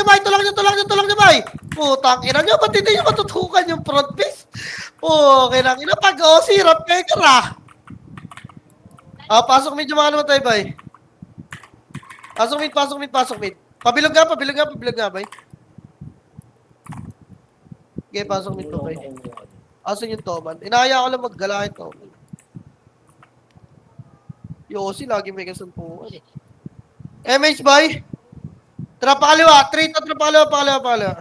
nyo, boy. Putang ina nyo, ba't hindi nyo matutukan yung front base? Kinang ina, sirap kayo ka, pasok mid yung mga naman tayo, boy. Pasok mid. Pabilog nga, boy. Okay, pasok mid to, boy. Asan yung Toman? Inaya ko lang maggala yung Toman. Yossi, lagi may kasampuan, eh. MH, boy. Tara pa kaliwa. 3 to, tara pa kaliwa.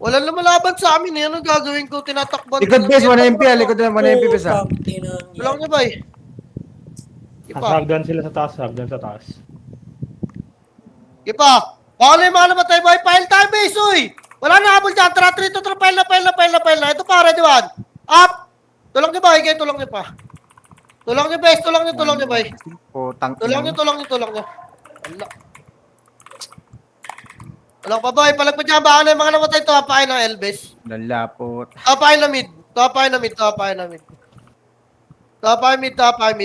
Wala na malaban sa amin, eh. Ano gagawin ko? Tinatakban. Likod base, 1 MP, likod na 1 MP base, ha. Tulong niya, boy. Hagdan sila sa taas. Ipa. Baka na yung mga namatay, boy. Pile time base, uy. Wala na habol dyan. Tara, 3 to, tara, pile na. Ito pa, ready, 1. Up. Tulong niya, boy. Kaya tulong niya pa. Tulong niya, base. Tulong niya, boy. Putang Tulong niya. Wala pa, boy. Palagpad niya. Baka na yung mga namatay. Tapain ng Elbes. Lalapot. Tapain na mid.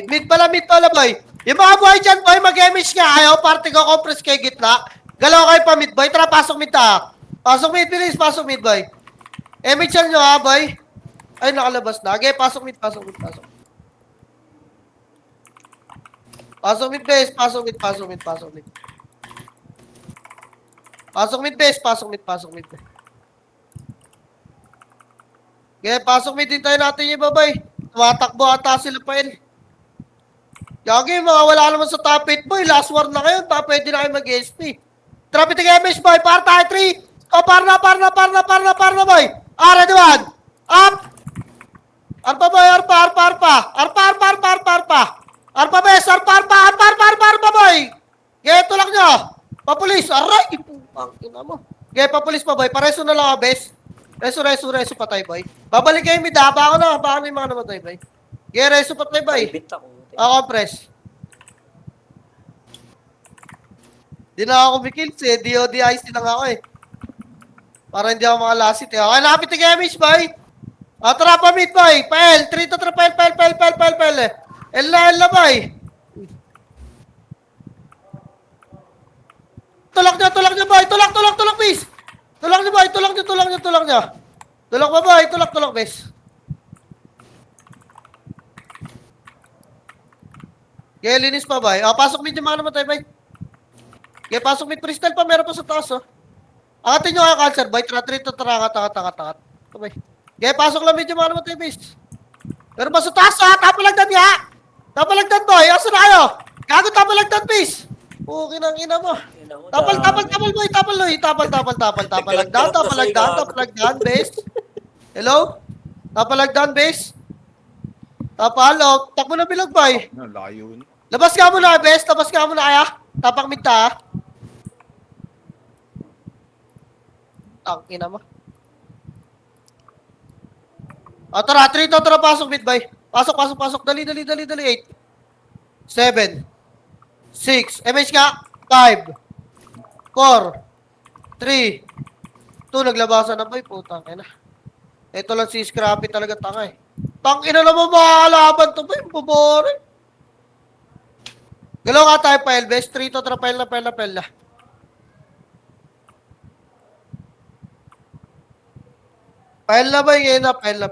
Mid pala, boy. Yung mga boy dyan, boy, mag-emish nga kayo. Party ko, compress kayo gitna. Galaw kayo pa mid, boy. Tara, pasok mid ta. Pasok mid, bilis. Pasok mid, boy. Emish yan nyo, ha, boy. Ay, nakalabas na. Okay, pasok mid, pasok mid, pasok. Pasok mid, base. Pasok mid, pasok mid, pasok mid. Pasok mid, base. Pasok mid, pasok mid. Okay, pasok mid. Hintayin natin yung babay. Tumatakbo ata sila pa yun. Yagi, mga wala naman sa top 8, boy. Last war na kayo. Pwede na kayo mag-SP. Trapit ng MS, boy. Para tayo, 3. O, para na, boy. Ready, 1. Up. Arpa, boy. Arpa, bes. Arpa, boy. Geto lang nyo. Papulis. Aray. Putang ina mo. Ge, papulis pa, boy. Pareso na lang, bes. Reso patay, boy. Babalik kayo, mida. Baka na yung mga namatay, boy. Ge, reso patay, boy. Ako, press. Di na ako kumikills eh. DODIC lang ako eh. Para hindi ako makalasit eh. Okay, nakapit yung Gemish, boy. Tara pa mid, boy. Pael. 3 to 3. Pael. L na, boy. Tulak nyo, boy. Tulak, please. Tulak nyo, boy. Tulak nyo. Tulak pa, boy. Tulak, please. Okay, linis pa, boy. Pasok mid yung mga namatay, boy. Okay, pasok mid crystal pa. Meron pa sa taas, oh. Angatin nyo nga, cancer, boy. Trito, tarangat. Okay. Okay, pasok lang mid yung mga namatay, boy. Meron pa sa taas, ha? Tapalagdan niya. Boy. Asa na kayo? Gago, tapalagdan, please. Okay nang ina mo. Tapal, boy. Tapalagdan, base. Hello? Tapalagdan, base. Tapal, takbo na bilog, boy. Layo na. Labas ka muna, bes. Kaya. Tapak mid ta. Tangina mo. Tara, 3 to, tara, pasok mid, boy. Pasok. Dali. 8. 7. 6. MH ka. 5. 4. 3. 2. Naglabasan na, boy. Putang ina. Ito lang si Scrappy talaga tanga eh. Tangina naman makakalaban to, boy. Bubore. Galaw nga tayo, Pael, best. 3 to, trapel na. Pael na ba yung Pael na.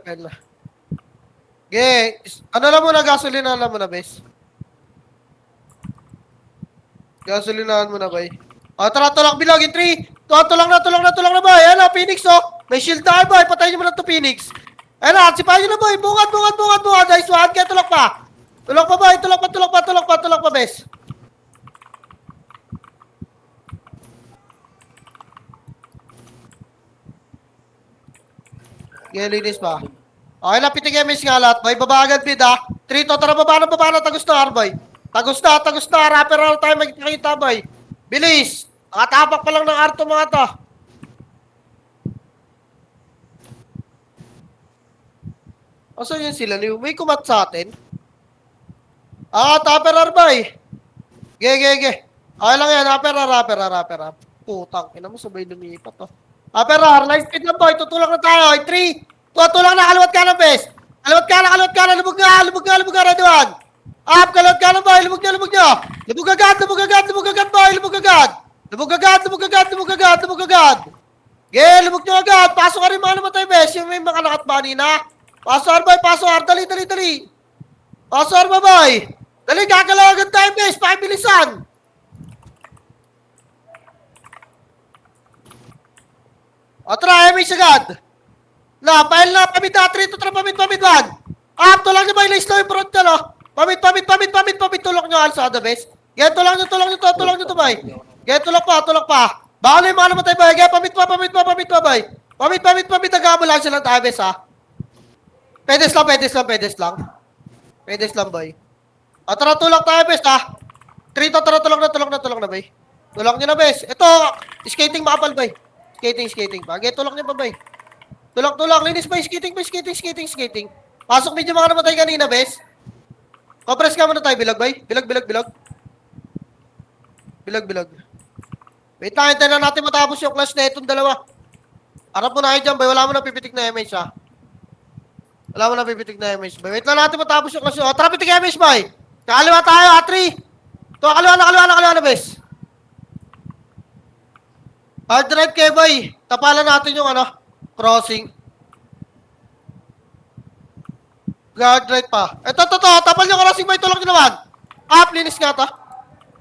Okay. Ano lang muna, gasolinahan lang muna, best. Gasolinahan muna, bay. Tara, tulak bilog. 3. Tulak na, boy. Ayan na, Phoenix, oh. May shield tayo, boy. Patayin nyo muna to, Phoenix. Ayan na, sipahin nyo na, boy. Bungad. Nice one. Kaya tulak pa. Tulak pa, boy. Tulak pa, bes. Linis pa. Okay na, pitig MS nga lahat, boy. Babagan bid, ha. 3 to, tara, baba na. Tagos na, boy. Tagos na. Rapper na tayo magkikita, boy. Bilis. Nakatapak pa lang ng arto mga to. Asan yun sila? May kumat sa atin. Tapper boy. Ge. Okay lang yan, rapper. Putang, ina mo, sabay lumipat, oh. Rapper, live speed lang, boy. Tutulak na tayo. 3. Tulak na, kaliwat ka na, bes. Kaliwat ka na. Lubog ka, ready one. Up, kaliwat ka na, boy. Lubog nyo. Lubog agad, boy. Lubog agad. Ge, lubog nyo agad. Pasok ka rin mga namatay, bes. Yung may makalakat ba nina? Pasok, boy. Dali. Pasok, boy. Dali, gagalaw agad tayo, bes. Pakibilisan. Tara, MH agad. Pail na, pamit na. 3 to 3, pamit 1. Tulak nyo, boy. Lace lang yung front nyo, no? Pamit. Tulak nyo, alsada, bes. Ge, tulak nyo to, boy. Ge, tulak pa. Baka na yung mga namatay, boy. Ge, pamit pa, boy. Pamit. Nag-ambulance lang tayo, bes, ha? Pedes lang, boy. Tara, tulak tayo, bes, ha? 3 to, tara, tulak na, boy. Tulak nyo na, bes. Ito, skating makapal, boy. Skating pa. Ge, tulak nyo pa, boy. Tulak. Linis pa, skating. Pasok medyo mga namatay kanina, bes. Compress ka muna tayo, bilog, boy. Bilog. Wait lang, hintayin na natin matapos yung clash na itong dalawa. Harap mo na kayo dyan, boy. Wala mo na pipitik na MH, ha? Wait lang natin matapos yung clash. Tara, pitik MH, boy. Kakaliwa tayo, 3. To, kaliwa na, bes. Hard right kayo, boy. Tapalan natin yung ano, crossing. Guard right pa. Ito, tapal yung crossing, boy. Tulak nyo naman. Up, linis nga to.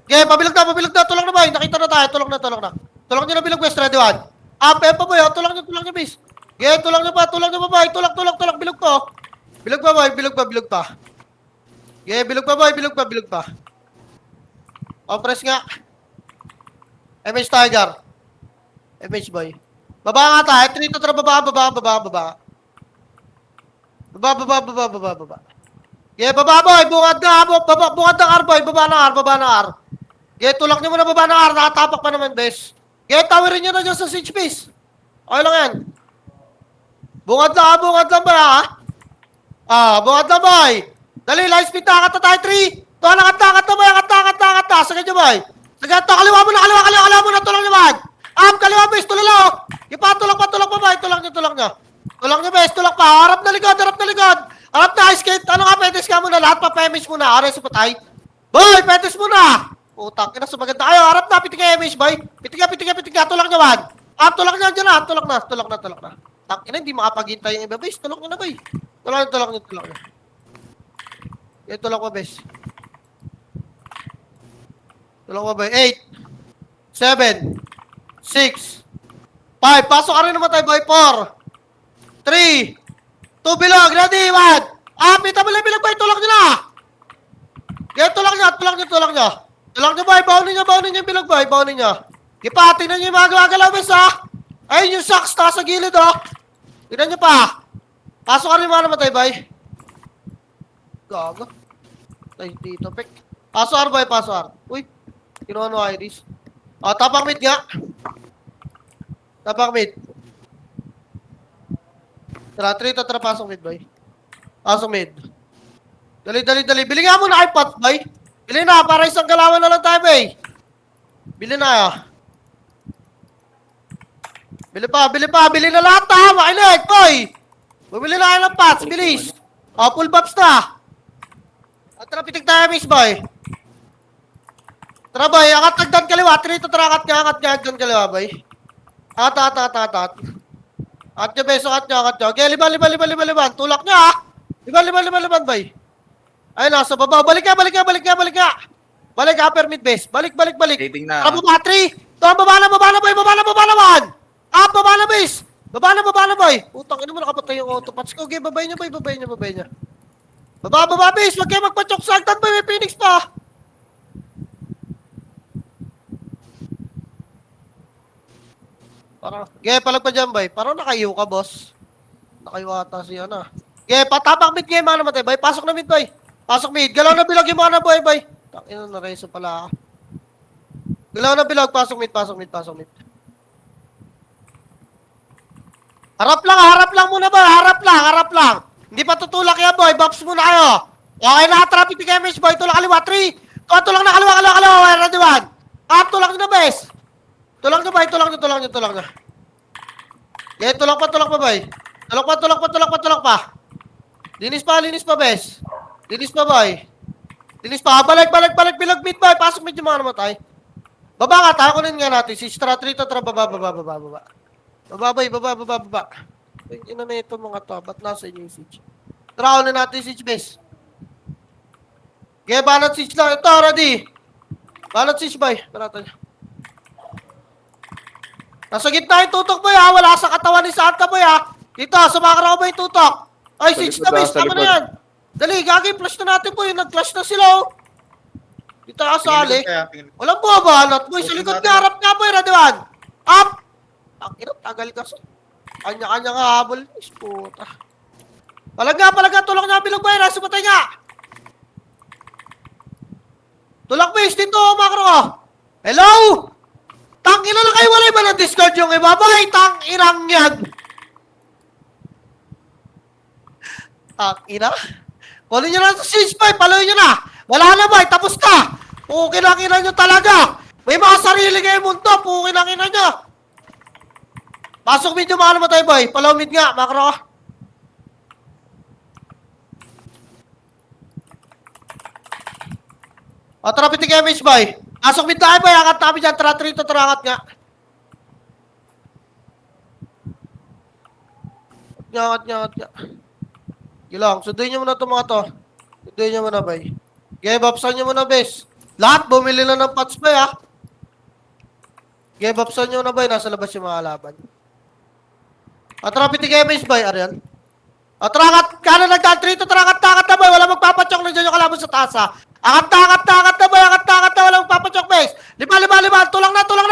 Okay, pabilog na. Tulak na, boy. Nakita na tayo. Tulak na. Tulak nyo na bilog, bes. Ready, one. Up, pa, boy. Tulak nyo, bes. Okay, tulak nyo pa, boy. Tulak. Bilog po. Bilog pa, boy. Bilog pa. Okay, bilog pa. O, press nga. MH Tiger. MH boy. Baba nga tayo. 3 to 3. Baba. Okay, baba boy. Bungad na. Bungad ng R boy. Baba ng R. Okay, tulak nyo muna baba ng R. Nakatapak pa naman, bes. Okay, tawirin nyo na dyan sa siege base. Okay lang yan. Bungad lang boy, ha? Bungad lang boy. Dali, light speed na. Akata tayo, 3. To, angat na. Sagad nyo boy. Sagad to, kaliwa muna. Tulak nyo man. Up, kaliwa bes, tulalo. Tulak pa boy. Tulak nyo bes, tulak pa. Harap na likod. Harap na, skate. Ano nga, petis ka muna. Lahat pa, pemis muna. Ares pa tayo. Boy, petis muna. Utang, ina, sumaganda kayo. Harap na, pitik kayo, MH boy. Pitik ka. Tulak nyo man. Up, tulak nyo dyan na. Tulak na. Tang, ina, hindi makapaghintay yung iba, bes. Tulak nyo na, boy. Tulak nyo. Okay, tulak pa, bes. Tulak pa, boy. 8, 7, 6, 5. Pasok ka rin naman tayo, boy. 4, 3, 2, bilog. Ready, 1. Pita mo lang bilog, boy. Tulak nyo na. Okay, tulak nyo. Tulak nyo, boy. Bawnin nyo yung bilog, boy. Bawnin nyo. Ipati na nyo yung mga gumagalaw, bes, ha. Ayun yung socks, taas sa gilid, oh. Tignan nyo pa. Pasok ka rin mga naman tayo, boy. Gago. Ay, dito, pek. Pasok, boy. Uy. Kinuha no Iris. Tapak mid nga. Tara, pasok mid, boy. Pasok mid. Dali. Bili nga muna iPad, boy. Bili na, para isang galawan na lang tayo, boy. Bili na, Bili na lahat, ha. Makinig, boy. Bumili na kayo ng pots, bilis. Full pops na. Tara, pitik tayo, miss, boy. Tara, boy. Angat nagdan kaliwa. 3 to trakat niya. Angat nagdan kaliwa, boy. Angat. Angat nyo, beso. Angat nyo. Okay, liban. Tulak nyo, ha. Liban, boy. Ayun, nasa baba. Balik ka. Balik, upper mid base. Balik. Dating na. Tara, baba, 3. Tara, baba na, boy. Baba na, base. Baba na, boy. Utang, ino mo nakapatay yung autopats ko. Okay, babay niya. Baba, base. Huwag kayo magpachok sa agtan, boy. May Phoenix pa. Parang, palag pa dyan, boy. Parang nakayo ka, boss. Nakayo ata siya na. Patapak mid game, mga namatay, boy. Pasok na mid, boy. Pasok mid. Galaw na bilog yung mga na, boy. Takina na reso pala. Galaw na bilog. Pasok mid. Harap lang muna, boy. Harap lang. Hindi pa tutulak yan, boy. Box muna kayo. Okay na, traffic ni Kemis, boy. Tulak kaliwa, 3. Tulak na, kaliwa. Ready, 1. Tulak nyo na, bes. Tulak nyo. Tulak pa, boy. Tulak pa. Linis pa, bes. Linis pa, boy. Balik, bilog mid, boy. Pasok mid yung mga namatay. Baba nga, takunin nga natin. Si Stra 3 to, baba. Baba. Ina na ito mga to. Ba't nasa inyo yung siege? Tara, na natin siege, bes. Banat siege lang. Ito, ready. Banat siege, boy. Banatan nyo. Nasa gitna yung tutok, boy, ha. Wala sa katawan ni Santa, boy, ha. Dito, sumakara ko ba yung tutok? Ay, siege na, base. Tama na yan. Dali, gagawin. Flash na natin, boy. Nag-flash na sila, oh. Dito ka sali. Walang buwabanat, boy. Sa likod nga, harap nga, boy. Ready, 1. Up! Ang ina, tagal ka. Kanya-kanya nga habol. Puta. Palag nga. Tulak nga, bilog, boy. Nasa patay nga. Tulak, base. Dito, makro. Hello? Tangina na kayo, wala ba na Discord yung iba? Boy, tanginang yan. Tangina? Kunin nyo na sa siege, boy. Paloy nyo na. Wala na, boy. Tapos ka. Pukinang-ina nyo talaga. May mga sarili kayo mundo. Pukinang-ina nyo. Pasok mid yung mga namatay, boy. Palaw mid nga, makro. O, tara, pitik MH, boy. Pasok mid tayo, boy. Angat namin dyan. Tara, trito, tara, angat nga. Angat nga. Gilang, sunduin nyo muna itong mga to. Sunduin nyo muna, boy. Okay, bapsan nyo muna, bes. Lahat, bumili na ng pots, boy, ha. Okay, bapsan nyo na, boy. Nasa labas yung mga laban. O, tara, pitik MH, boy. Ariyan. O, tara, angat. Kano nagdaan, trito, tara, angat na, boy. Wala magpapachok na dyan yung kalaban sa taas, ha. Angat na, boy. Angat na. Wala magpapachok, bes. Lima. Tulang na. Tulang,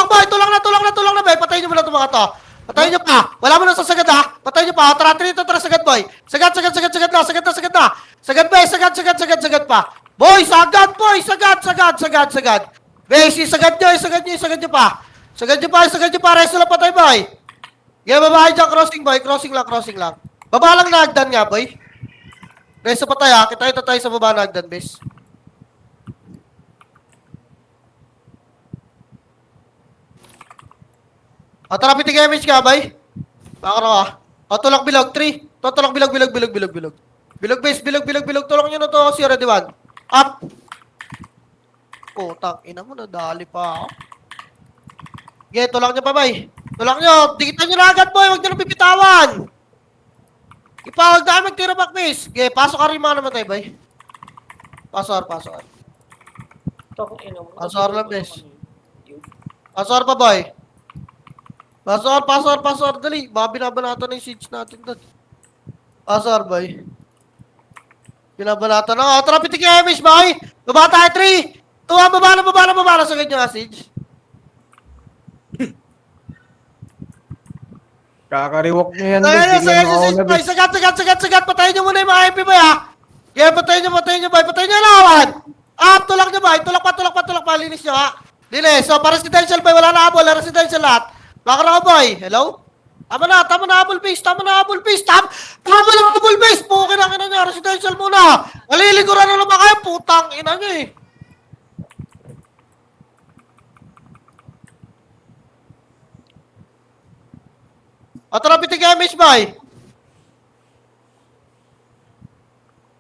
boy. Patayin nyo muna itong mga to. Patayin nyo pa. Wala mo na sa sagad, ha. Patayin nyo pa. Tara, trito, tara, sagad, boy. Sagad na. Sagad pa. Boy, sagad, boy. Sagad. Besi, sagad nyo pa. Sagad nyo pa. Resto lang patay, boy. Yeah, babae dyan. Crossing, boy. Crossing lang. Baba lang na hagdan nga, boy. Resto patay, ha. Kita tayo sa baba na hagdan, bes. O, tara, pitig image ka, boy. Baka na ka. O, tulak bilog, 3. Tulak bilog. Bilog, base, bilog. Tulak nyo na to, si Ready One. Up. Putang, ina mo, nadali pa ako. Okay, tulak nyo pa, boy. Tulak nyo, dikitan nyo na agad, boy. Huwag nyo na pipitawan. Ipawag na magtira back, base. Okay, pasok ka rin mga naman tayo, boy. Pasok. Pasok lang, base. Pasok pa, boy. Pasok. Dali. Baka binabanatan na yung siege natin doon. Pasok, boy. Binabanatan na. O, tara, pitik yung image, boy. Baba tayo, 3. Tuwa, baba na. Sagad nyo nga, siege. Kakariwak niyo yan. Sagad. Patayin nyo muna yung mga MP, boy, ha. Kaya patayin nyo, boy. Patayin nyo yung lawan. Up, tulak nyo, boy. Tulak pa. Linis nyo, ha. Linis. So, para residential, boy. Wala na habol. Residential lahat. Baka na, boy. Hello? Tama na, habol base. Tama na, habol base. Pukin ang ina nyo. Residential muna. Naliliguran na naman kayo. Putang ina nyo, eh. O, tara, pitik MH, boy.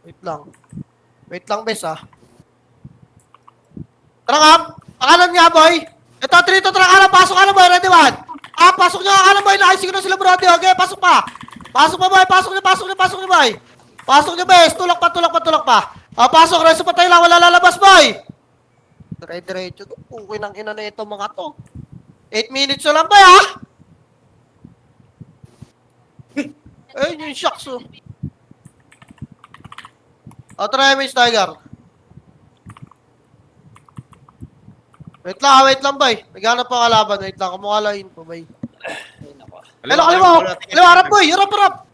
Wait lang, bes, ha. Tara nga, pakanan nga, boy. Ito, trito, tara kanan, pasok ka na, boy. Ready, one. Pasok nyo ka kanan, boy. Nakisig na sila, brody. Okay, pasok pa, boy. Pasok nyo, boy. Pasok nyo, bes. Tulak pa. Pasok, reso pa tayo lang. Wala lalabas, boy. Dire-diretso. Pukin ang ina na ito, mga to. 8 minutes na lang, boy, ha. Ayun yung shocks, oh. O, try MH Tiger. Wait lang, boy. Naghanap pa kalaban. Wait lang, kumukha lang info, boy. Hello, kaliwa, harap, boy. Harap.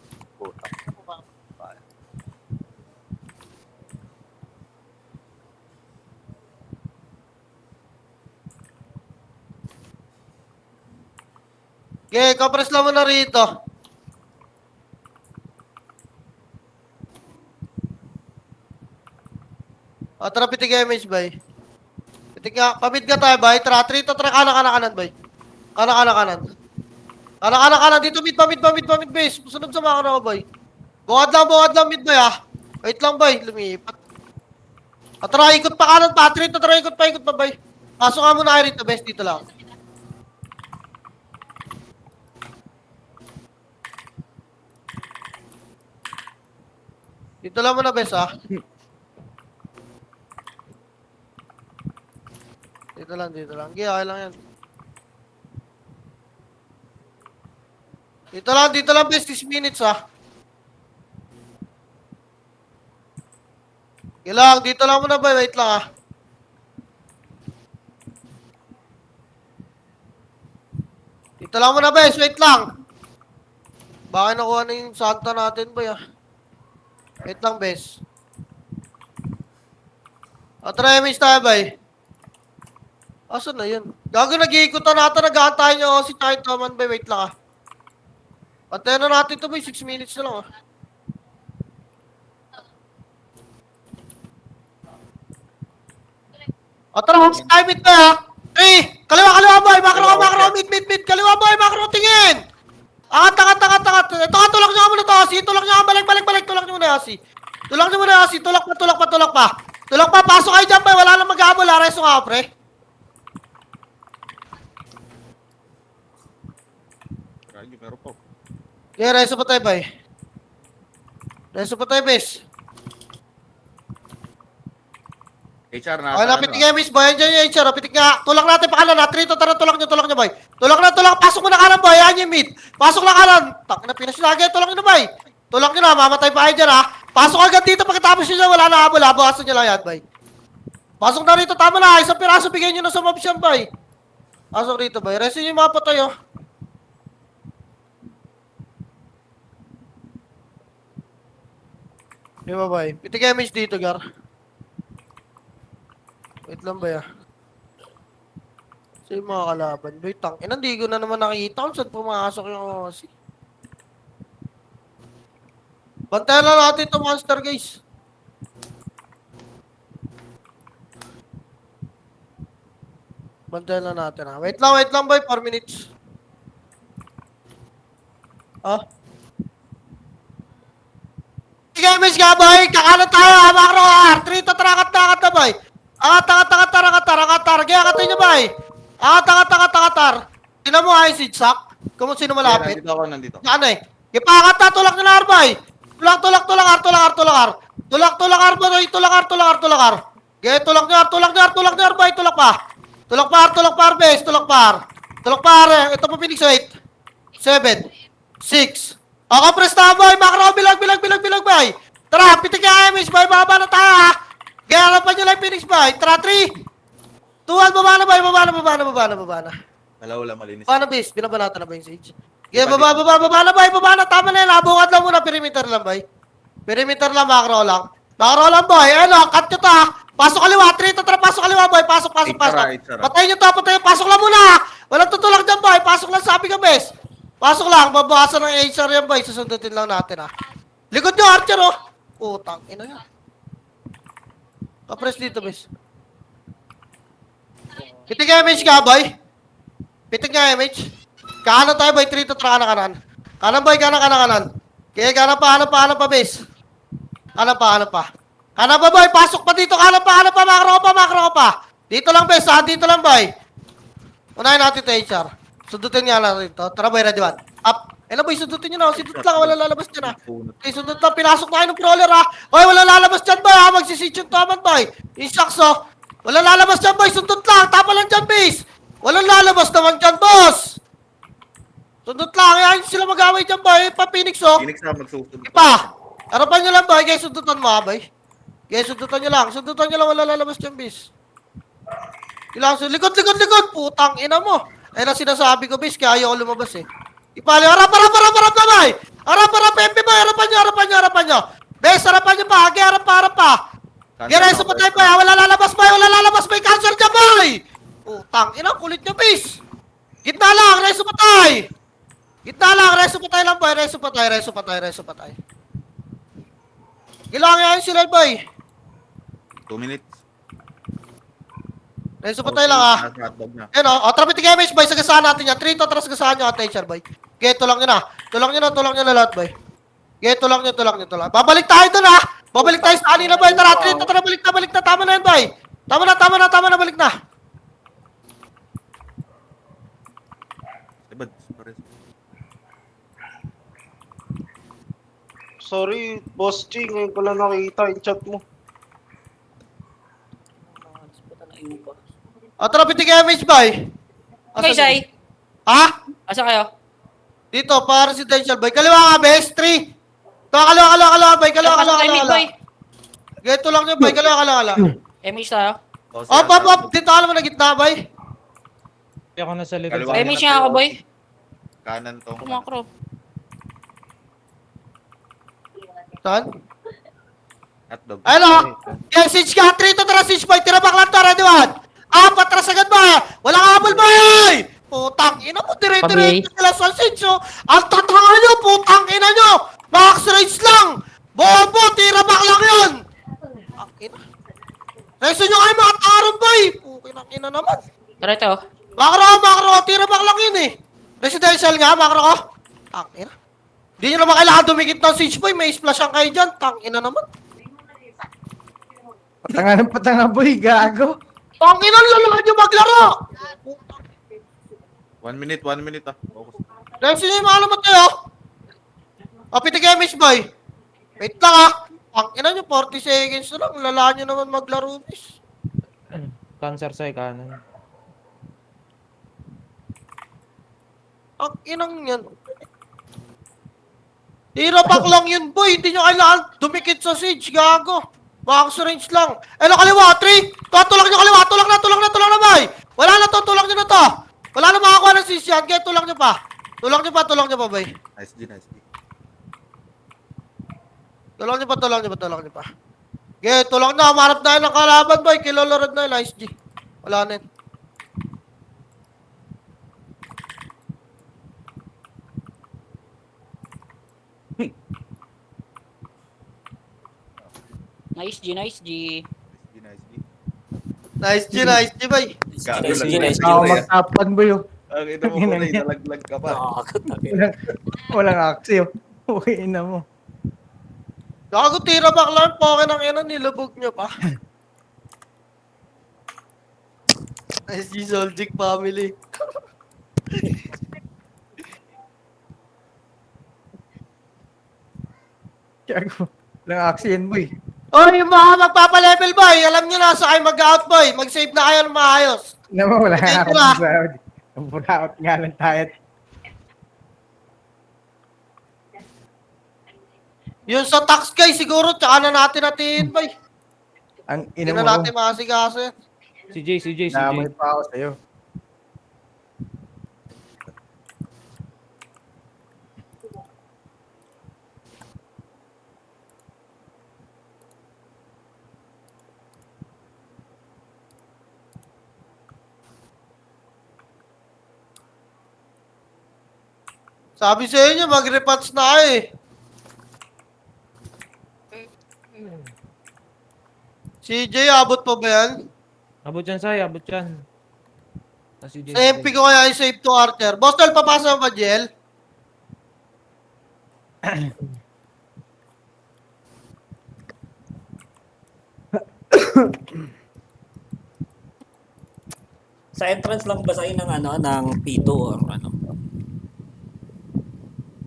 Okay, compress lang muna rito. O, tara, pitig MH, boy. Pitig nga, pamid ka tayo, boy. Tara, trito, tara, kanan, boy. Kanan. Dito, mid, base. Sunog sa mga ako, boy. Bukad lang, mid, boy, ha. Wait lang, boy. Lumipat. O, tara, ikot pa kanan pa. Trito, tara, ikot pa, boy. Pasok ka muna kayo rito, base. Dito lang. Dito lang muna, base, ha. Dito lang. Okay, okay lang yan. Dito lang, best 6 minutes, ha. Okay lang, dito lang muna, boy. Wait lang, ha. Dito lang muna, best. Wait lang. Baka nakuha na yung Santa natin, boy, ha. Wait lang, best. O, try miss tayo, boy. Asan na yun? Gago, nag-iikutan natin, nag-aantayin nyo si Chai Toman, boy. Wait lang, ha. Pantayin na natin ito, boy. 6 minutes na lang, ha. O, tara, time it, boy, ha. 3, kaliwa, boy. Makro, mid. Kaliwa, boy, makro, tingin. Angat. Ito, tulak nyo ka muna to, Asi. Tulak nyo muna, Asi. Tulak pa. Tulak pa, pasok kayo dyan, boy. Wala nang mag-aabol, ha? Reso nga, pre. Radyo, meron po. Yeah, reso pa tayo, boy. Reso pa tayo, bes. HR na. Okay na, pitik nga, miss, boy. Andiyan yung HR, pitik nga. Tulak natin pa kanan, ha? Trito, tara, tulak nyo, boy. Tulak na. Pasok mo na kanan, boy. Yan yung mid. Pasok na kanan. Tak na, pinasilagay. Tulak nyo na, boy. Tulak nyo na, mamatay pa kayo dyan, ha? Pasok agad dito, pagkatapos nyo dyan, wala na habol, ha? Bawasan nyo lang yan, boy. Pasok na rito, tama na. Isang piraso, bigay nyo na sa mobs yan, boy. Pasok rito, boy. Resin nyo yung mga patay, oh. Di ba, boy? Pitik image dito, Gar. Wait lang ba, ya? Sa yung mga kalaban. Boy, hindi ko na naman nakita kung saan pumasok yung OC. Bantayan na natin itong monster, guys. Bantayan na natin, ha. Wait lang, boy. 4 minutes. Ah? Sige, miss ka, boy. Kakalan tayo, ha. Makro, ha. Trito, tarakat na, boy. Angat. Kaya katay niyo, boy. Angat. Tingnan mo, ha, yung zigzag. Kung sino malapit. Nandito. Ano eh? Ipakat na, tulak na Arbay. Tulak, Ar. Gaya, tulak niya, Arbay, tulak pa, Arbes, tulak pa, Ar. Ito pa, Phoenix, 8, 7, 6. Ako, press na, boy, makro, bilag, boy. Tara, pitik ka, MS, boy, baba na tayo, ha. Gaya, alapan nyo lang, Phoenix, boy. Tara, 3, 2, 1, baba na, boy, baba na. Wala, malinis. Paano, bis? Binabalatan na ba yung sage? Yeah, baba na. Tama na yun. Abungat lang muna. Perimeter lang, boy. Macro lang. Boy. Ano, cut nyo to, ha. Pasok kaliwa. 3 to 3. Pasok kaliwa, boy. Pasok. Itara. Patayin nyo to. Pasok lang muna. Walang tutulak dyan, boy. Pasok lang, sabi ka, bes. Pasok lang. Babawasan ng HR yan, boy. Susundutin lang natin, ha. Likod nyo, Archer, oh. Putang, ina yan. Kapress dito, bes. Pitik image ka, boy. Pitik nga image. Kanan tayo, boy. 3 to 3 kanan. Kanan, boy. Kanan. Kaya kanan pa, base. Kanan pa, boy. Pasok pa dito. Kanan pa. Makro pa. Dito lang, base, ha. Dito lang, boy. Unahin natin ito, HR. Sundutin nga lang rito. Tara, boy. Ready, one. Up. Eh, boy. Sundutin nyo na. Sundut lang. Wala lalabas dyan, ha. Okay, sundut lang. Pinasok na kayo ng crawler, ha. Hoy, wala lalabas dyan, boy, ha. Magsisitch yung taman, boy. Inshucks, oh. Wala lalabas dyan, boy. Sundut lang. Tapa lang dyan, base. Walang lalabas naman dyan, boss! Sundot lang, yan sila mag-away dyan, boy. Pa Phoenix, oh. Phoenix na magsusunod. Ipa! Harapan nyo lang, boy. Kaya sundutan mo, ha, boy. Sundutan nyo lang, wala lalabas dyan, bis. Kailangan, likod! Putang ina mo. Ayun ang sinasabi ko, bis, kaya ayaw ko lumabas, eh. Ipali, harap na, boy! Harap, MP, boy. Harapan nyo. Bes, harapan nyo pa. Harap pa. Reso pa tayo, boy. Wala lalabas, boy. Cancer dyan, boy! Putang ina, kulit nyo, bis. Gitna lang, reso pa tayo. Reso pa tayo. Kailangan yan sila, boy. 2 minutes. Reso pa tayo lang, ha. Ayun, o. Trapit yung image, boy. Sagasaan natin yan. 3 to, tara sagasaan nyo, attention, boy. Okay, tulak nyo na lahat, boy. Okay, tulak nyo. Babalik tayo dun, ha. Babalik tayo sa kanina, boy. Tara, 3 to, tara, balik na. Tama na yan, boy. Tama na, balik na. Sorry, Boss G, ngayon ko lang nakita yung chat mo. Tara, pitik image, boy. Okay, Shai. Ha? Asa kayo? Dito, pa residential, boy. Kaliwa nga, bes. 3. Ito, kaliwa, boy. Kaliwa. Boy. Ganito lang nyo, boy. Kaliwa. MH tayo. Op. Dito ka naman na gitna, boy. Hindi ako nasa likod. Kaliwa. MH nga ako, boy. Kanan to. Pumakro. Saan? Hotdog. Ano? Yan, siege ka. 3 to, tara, siege, boy. Tira back lang to, ready, one. 4, tara sagad, boy. Walang habol, boy. Putang ina mo, dire-diretso sila sa siege, oh. Ang tatanga nyo, putang ina nyo. Max race lang. Bobo, tira back lang yun. Ang ina. Reso nyo kayo mga tarong, boy. Pukinang ina naman. Tara ito. Makro, tira back lang yun, eh. Residential nga, makro ko. Tang ina. Hindi nyo naman kailangan dumikit ng siege, boy. May splash ang kayo dyan. Tang ina naman. Patanga boy, gago. Tangina, lalaman nyo maglaro! 1 minute, 1 minute ah. Focus. Dahil sino yung malamat kayo? Pitig boy. Wait lang ah. Ang ina nyo, 40 seconds na lang. Lalaan nyo naman maglaro, miss. Cancer sa kanan. Ang inang yan. Hirapak lang yun, boy. Hindi nyo kailangan dumikit sa siege, gago. Max range lang. Eh, na kaliwa, 3. Tulak nyo kaliwa. Tulak na, boy. Wala na to, tulak nyo na to. Wala na makakuha ng siege yan. Kaya tulak nyo pa. Tulak nyo pa, boy. Nice G, nice G. Tulak nyo pa. Okay, tulak na. Marap na yun ng kalaban, boy. Kilolorad na yun, SG. Wala na yun. Nice G, nice G. Nice G, nice G. Nice, boy. Gago Nice G, lang. nice G. Ako magtapan boy. Oh. Ang ina mo kulay, nalaglag ka pa. Walang aksyo. Uwi na mo. Gago, tira back lang. Poke ng ina, nilubog nyo pa. SG Soldic family. Gago. Walang aksyo yan boy. Oy, yung mga magpapa-level boy, alam nyo na sa kayo mag-out boy. Mag-save na kayo ng maayos. Naman wala Ito nga na. akong sahod. Ang buraot nga lang tayo. Yung sa tax guy siguro, tsaka na natin boy. Ang Hindi ina mo. na natin makasikaso yan. Si Jay. Damay pa ako sa'yo. Sabi sa inyo, mag-repats na kayo eh. CJ, abot pa ba yan? Abot yan, Sai. Abot yan. Si Jay. Sa MP ko kaya i-save to Archer. Boss, tol, papasa mo ba, Jel? Sa entrance lang ba sa'yo ng ano, ng P2 or ano?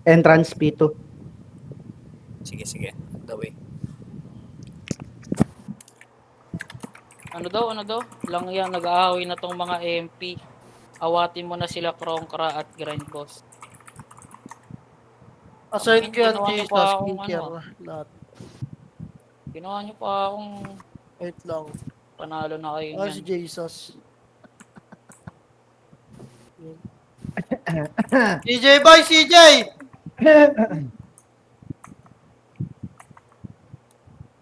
Entrance P2. Sige. The way. Ano daw? Lang yan, nag-aaway na tong mga MP. Awatin mo na sila Krongkra at Grind Boss. Assign ko yan, Ginawa niyo Jesus. pa akong Skincare. ano. Lahat. Ginawa niyo pa akong Wait lang. panalo na kayo Ah, si niyan. Jesus. CJ boy, CJ!